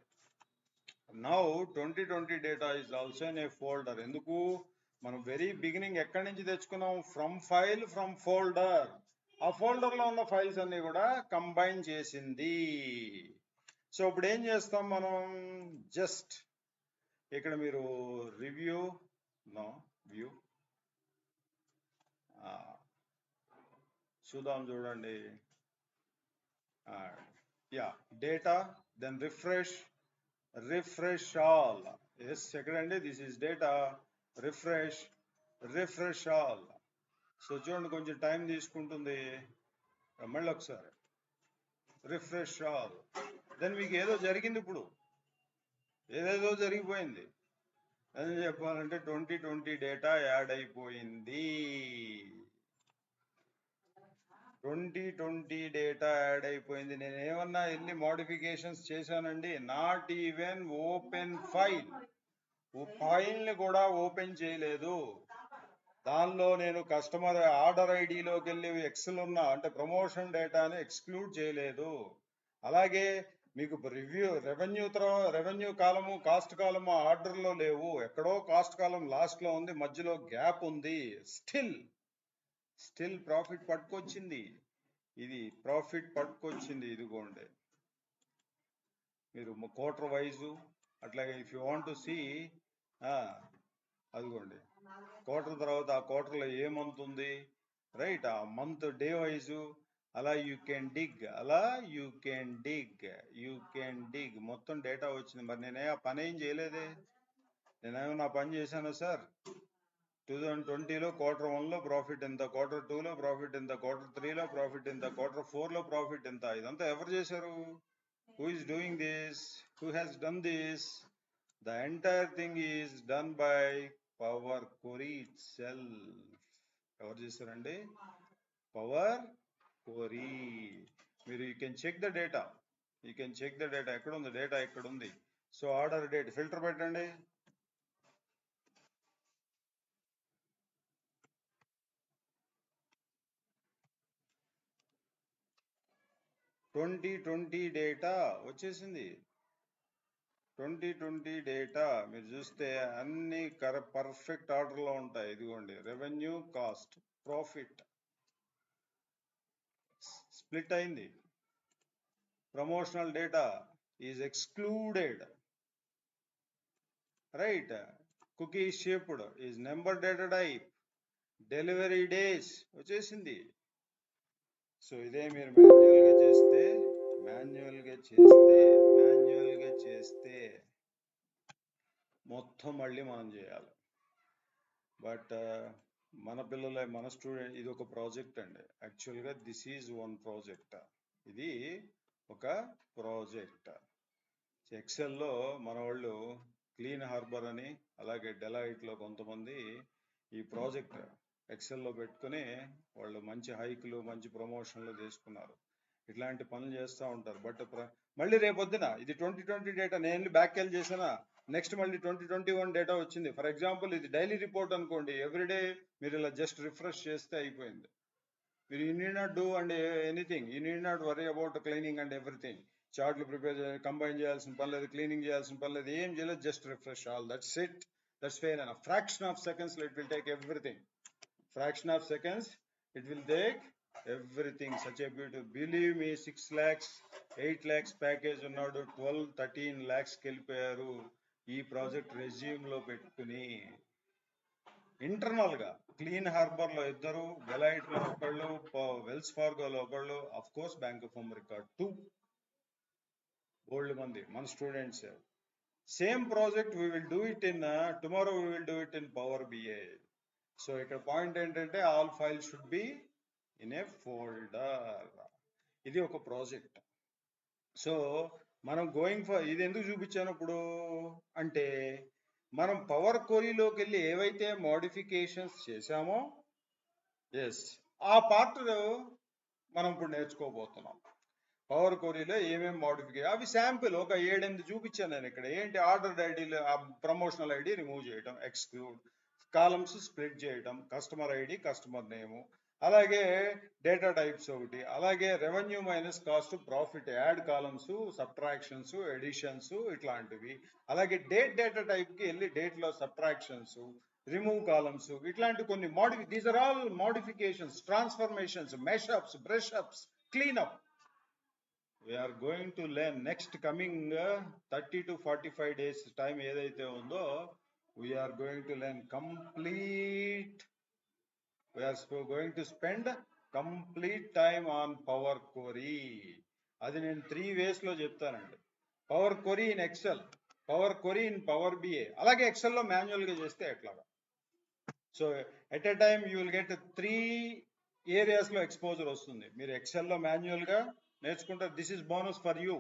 Now 2020 data is also in a folder. ఎందుకు, మనం వెరీ బిగినింగ్ ఎక్కడి నుంచి తెచ్చుకున్నాం, ఫ్రమ్ ఫైల్, ఫ్రమ్ ఫోల్డర్. ఆ ఫోల్డర్లో ఉన్న ఫైల్స్ అన్ని కూడా కంబైన్ చేసింది. సో ఇప్పుడు ఏం చేస్తాం మనం, జస్ట్ ఇక్కడ మీరు రివ్యూ వ్యూ చూద్దాం, చూడండి. Yeah data, then refresh all. Yes ఎక్కడండి, this is data, refresh all. So చూడండి కొంచెం టైం తీసుకుంటుంది, మళ్ళీ ఒకసారి రిఫ్రెష్ ఆల్. దెన్ మీకు ఏదో జరిగింది, ఇప్పుడు ఏదేదో జరిగిపోయింది అని చెప్పాలంటే 2020 డేటా యాడ్ అయిపోయింది. 2020 డేటా యాడ్ అయిపోయింది. నేను ఏమన్నా ఎన్ని మోడిఫికేషన్స్ చేశానండి, నాట్ ఈవెన్ ఓపెన్ ఫైల్ని కూడా ఓపెన్ చేయలేదు. దానిలో నేను కస్టమర్ ఆర్డర్ ఐడిలోకి వెళ్ళి ఎక్సెల్ ఉన్న అంటే ప్రమోషన్ డేటాని ఎక్స్క్లూడ్ చేయలేదు. అలాగే మీకు రెవెన్యూ కాలము, కాస్ట్ కాలము ఆర్డర్లో లేవు, ఎక్కడో కాస్ట్ కాలం లాస్ట్లో ఉంది, మధ్యలో గ్యాప్ ఉంది. స్టిల్ ప్రాఫిట్ పట్టుకొచ్చింది, ఇది ప్రాఫిట్ పట్టుకొచ్చింది. ఇదిగోండి మీరు క్వార్టర్ వైజు, అట్లాగే if you want to see, అదిగోండి క్వార్టర్ తర్వాత ఆ క్వార్టర్లో ఏ మంత్ ఉంది, రైట్, ఆ మంత్ డే వైజు, అలా యూ కెన్ డిగ్ మొత్తం డేటా వచ్చింది. మరి నేనే ఆ పని ఏం చేయలేదే, నేనేమన్నా పని చేశాను సార్? 2020లో క్వార్టర్ 1లో ప్రాఫిట్ ఎంత, క్వార్టర్ 2లో ప్రాఫిట్ ఎంత, క్వార్టర్ 3లో ప్రాఫిట్ ఎంత, క్వార్టర్ 4లో ప్రాఫిట్ ఎంత, ఇదంతా ఎవరు చేశారు? Who is doing this? Who has done this? The entire thing is done by power query itself. ఎవరు చేశారండి? Power query. మీరు you can check the data, ఎక్కడ ఉంది డేటా, ఇక్కడ ఉంది. సో ఆర్డర్ డేట్ ఫిల్టర్ పెట్టండి, 2020 డేటా వచ్చేసింది. 2020 data మీరు చూస్తే అన్ని పర్ఫెక్ట్ ఆర్డర్లో ఉంటాయి. ఇదిగోండి రెవెన్యూ, కాస్ట్, ప్రాఫిట్ స్ప్లిట్ అయింది. Promotional data is excluded, right. Cookie shipped is number data type, delivery days వచ్చేసింది. సో ఇదే మీరు మాన్యువల్గా చేస్తే మాన్యువల్గా చేస్తే మొత్తం మళ్ళీ మనం చేయాలి. బట్ మన పిల్లల మన స్టూడెంట్ ఇది ఒక ప్రాజెక్ట్ అండి. యాక్చువల్గా దిస్ ఈజ్ వన్ ప్రాజెక్ట్. ఇది ఒక ప్రాజెక్ట్. ఎక్సెల్లో మన వాళ్ళు క్లీన్ హార్బర్ అని అలాగే డెలాయిట్లో కొంతమంది ఈ ప్రాజెక్ట్ ఎక్సెల్లో పెట్టుకుని వాళ్ళు మంచి హైకులు మంచి ప్రమోషన్లు తీసుకున్నారు. ఇట్లాంటి పనులు చేస్తూ ఉంటారు. బట్ మళ్ళీ రేపొద్దున ఇది 2020 డేటా నేను బ్యాక్ వెళ్ళి చేసినా నెక్స్ట్ మళ్ళీ 2021 డేటా వచ్చింది. ఫర్ ఎగ్జాంపుల్ ఇది డైలీ రిపోర్ట్ అనుకోండి. ఎవ్రీడే మీరు ఇలా జస్ట్ రిఫ్రెష్ చేస్తే అయిపోయింది. మీరు you need not do and anything. You need not worry about cleaning and everything. చార్ట్లు ప్రిపేర్ కంబైన్ చేయాల్సిన పని లేదు, క్లీనింగ్ చేయాల్సిన పని లేదు, ఏం చేయలేదు, just refresh all. That's it. That's fair enough. Fraction of seconds it will take everything. Fraction of seconds it will take everything. Such a beautiful, believe me, 6 lakhs 8 lakhs package ఉన్నాడు, 12-13 lakhs వెళ్ళిపోయారు ఈ project resume లో పెట్టుకుని. Internal గా clean harbour లో ఇద్దరు, Delight లో ఒకళ్ళు, వెల్స్ ఫార్గోలో ఒకళ్ళు, of course Bank of America 2 old మంది మన students. Same project we will do it in tomorrow, we will do it in power BI. So ఇక్కడ పాయింట్ ఏంటంటే all file should be in a folder. ఇది ఒక project. So మనం going for ఇది ఎందుకు చూపించాను ఇప్పుడు అంటే మనం పవర్ క్వరీలోకి వెళ్ళి ఏవైతే మోడిఫికేషన్స్ చేశామో ఆ పార్ట్ మనం ఇప్పుడు నేర్చుకోబోతున్నాం. పవర్ క్వరీలో ఏమేమి మోడిఫికేషన్ అవి శాంపిల్ ఒక 7-8 చూపించాను నేను ఇక్కడ. ఏంటి ఆర్డర్ ఐడీలు, ప్రమోషనల్ ఐడి రిమూవ్ చేయడం, ఎక్స్క్లూడ్, కాలమ్స్ స్ప్లిట్ చేయడం, కస్టమర్ ఐడి, కస్టమర్ నేము, అలాగే డేటా టైప్స్ ఒకటి, అలాగే revenue minus cost profit, add columns, subtractions, additions ఇట్లాంటివి, అలాగే డేటా టైప్ కి వెళ్ళి డేట్ లో సబ్ట్రాక్షన్స్, రిమూవ్ కాలమ్స్, ఇట్లాంటి కొన్ని these are all modifications, transformations, mashups, brush ups, cleanup. We are going to learn next coming 30 to 45 days time ఏదైతే ఉందో we are going to learn complete. We are going to spend complete time on power query. అది నేను 3 ways లో చెప్తానండి. Power query in excel, power query in power BI, అలాగే excel లో manual గా చేస్తే ఎట్లాగా. So at a time you will get 3 areas లో ఎక్స్పోజర్ వస్తుంది. మీరు ఎక్సెల్ లో మాన్యువల్ గా నేర్చుకుంటారు. This is bonus for you.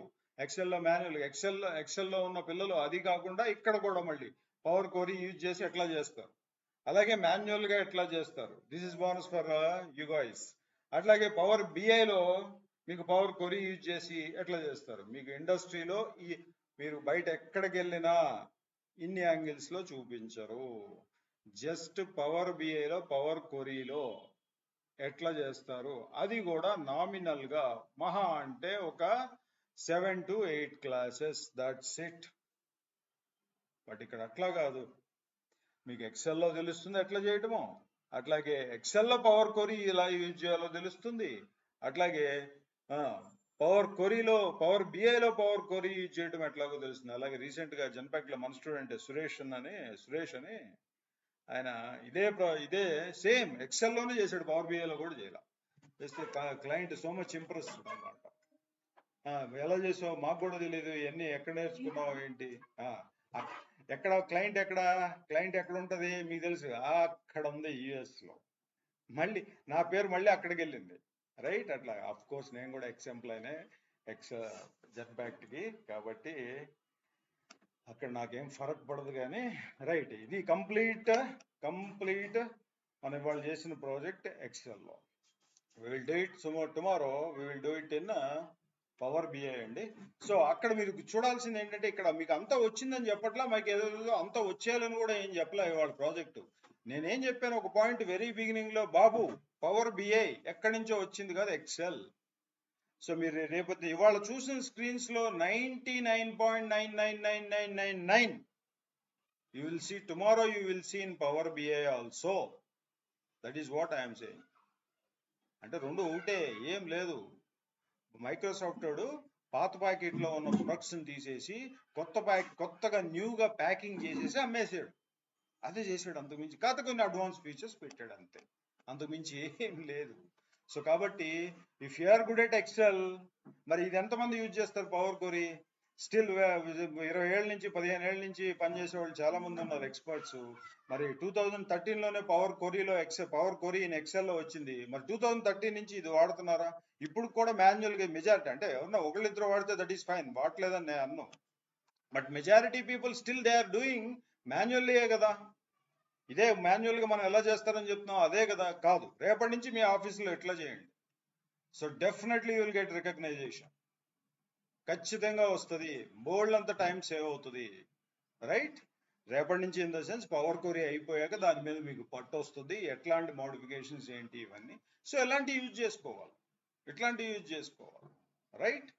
Excel లో మాన్యువల్, ఎక్సెల్ లో ఉన్న పిల్లలు అది కాకుండా ఇక్కడ కూడా మళ్ళీ పవర్ క్వరీ యూజ్ చేసి ఎట్లా చేస్తారు, అలాగే మాన్యువల్ గా ఎట్లా చేస్తారు. This is bonus for you guys. అట్లాగే పవర్ బిఐలో మీకు పవర్ క్వరీ యూజ్ చేసి ఎట్లా చేస్తారు. మీకు ఇండస్ట్రీలో మీరు బయట ఎక్కడికి వెళ్ళినా ఇన్ని యాంగిల్స్ లో చూపించరు. జస్ట్ పవర్ బిఐలో పవర్ క్వరీలో ఎట్లా చేస్తారు అది కూడా నామినల్ గా మహా అంటే ఒక 7 to 8 classes, that's it. But ఇక్కడ అట్లా కాదు. మీకు ఎక్సెల్లో తెలుస్తుంది ఎట్లా చేయటమో, అట్లాగే ఎక్సెల్లో పవర్ క్వరీ ఎలా యూజ్ చేయాలో తెలుస్తుంది, అట్లాగే పవర్ క్వరీలో పవర్ బిఐలో పవర్ క్వరీ యూజ్ చేయడం ఎట్లాగో తెలుస్తుంది. అలాగే రీసెంట్ గా జన్పాక్ లో మన స్టూడెంట్ సురేష్ అని ఆయన ఇదే సేమ్ ఎక్సెల్లోనే చేశాడు, పవర్ బిఐలో కూడా చేయాలి. చేస్తే క్లయింట్ సో మచ్ ఇంప్రెస్ అనమాట. ఎలా చేసావు మాకు కూడా తెలియదు, ఇవన్నీ ఎక్కడ నేర్చుకున్నావు ఏంటి, ఎక్కడ క్లయింట్ ఎక్కడ ఉంటది మీకు తెలుసు, అక్కడ ఉంది యుఎస్ లో. మళ్ళీ నా పేరు మళ్ళీ అక్కడికి వెళ్ళింది, రైట్. అట్లా అఫ్ కోర్స్ నేను కూడా ఎక్సెంప్లైనే జన్పాక్ట్ కి, కాబట్టి అక్కడ నాకేం ఫరక్ పడదు కానీ రైట్. ఇది కంప్లీట్ మనం ఇవాళ చేసిన project ఎక్సెల్లో. we will do it tomorrow, we will do it in power BI అండి. సో అక్కడ మీరు చూడాల్సింది ఏంటంటే ఇక్కడ మీకు అంతా వచ్చిందని చెప్పట్లా, మాకు ఏదో అంతా వచ్చేయాలని కూడా ఏం చెప్పలే ఇవాళ ప్రాజెక్టు. నేనేం చెప్పాను ఒక పాయింట్ వెరీ బిగినింగ్ లో, బాబు పవర్ బిఐ ఎక్కడి నుంచో వచ్చింది కదా ఎక్సెల్. సో మీరు రేపు ఇవాళ చూసిన స్క్రీన్స్ లో 99.99999 you will see tomorrow, you will see in Power BI also. That is what I am saying. అంటే రెండు ఒకటే, ఏం లేదు. మైక్రోసాఫ్ట్ వాడు పాత ప్యాకెట్ లో ఉన్న ప్రొడక్ట్స్ తీసేసి కొత్తగా న్యూగా ప్యాకింగ్ చేసేసి అమ్మేసాడు. అదే చేసాడు, అంతకుమించి కాదు. కొన్ని అడ్వాన్స్ ఫీచర్స్ పెట్టాడు అంతే, అంతకుమించి ఏం లేదు. సో కాబట్టి if you are good at excel, మరి ఇది ఎంతమంది యూజ్ చేస్తారు పవర్ క్వరీ? స్టిల్ 20 ఏళ్ళ నుంచి 15 ఏళ్ళ నుంచి పనిచేసే వాళ్ళు చాలా మంది ఉన్నారు ఎక్స్పర్ట్స్. మరి 2013లోనే పవర్ క్వరీ ఇన్ ఎక్సెల్ లో వచ్చింది. మరి 2013 నుంచి ఇది వాడుతున్నారా? ఇప్పుడు కూడా మాన్యువల్ గా మెజారిటీ, అంటే ఎవరన్నా ఒకళ్ళిద్దరు వాడితే దట్ ఈస్ ఫైన్, వాడలేదని నేను అన్నాను. But majority people still they are doing manually కదా. ఇదే మాన్యువల్ గా మనం ఎలా చేస్తారని చెప్తున్నాం, అదే కదా. కాదు, రేపటి నుంచి మీ ఆఫీసులో ఎట్లా చేయండి. So definitely you will get recognition, ఖచ్చితంగా వస్తుంది. బోల్డ్ అంత టైం సేవ్ అవుతుంది, రైట్? రేపటి నుంచి in the sense power query అయిపోయాక దాని మీద మీకు పట్టు వస్తుంది, ఎట్లాంటి మోడిఫికేషన్స్ ఏంటి ఇవన్నీ. సో ఎలాంటి యూజ్ చేసుకోవాలి, రైట్?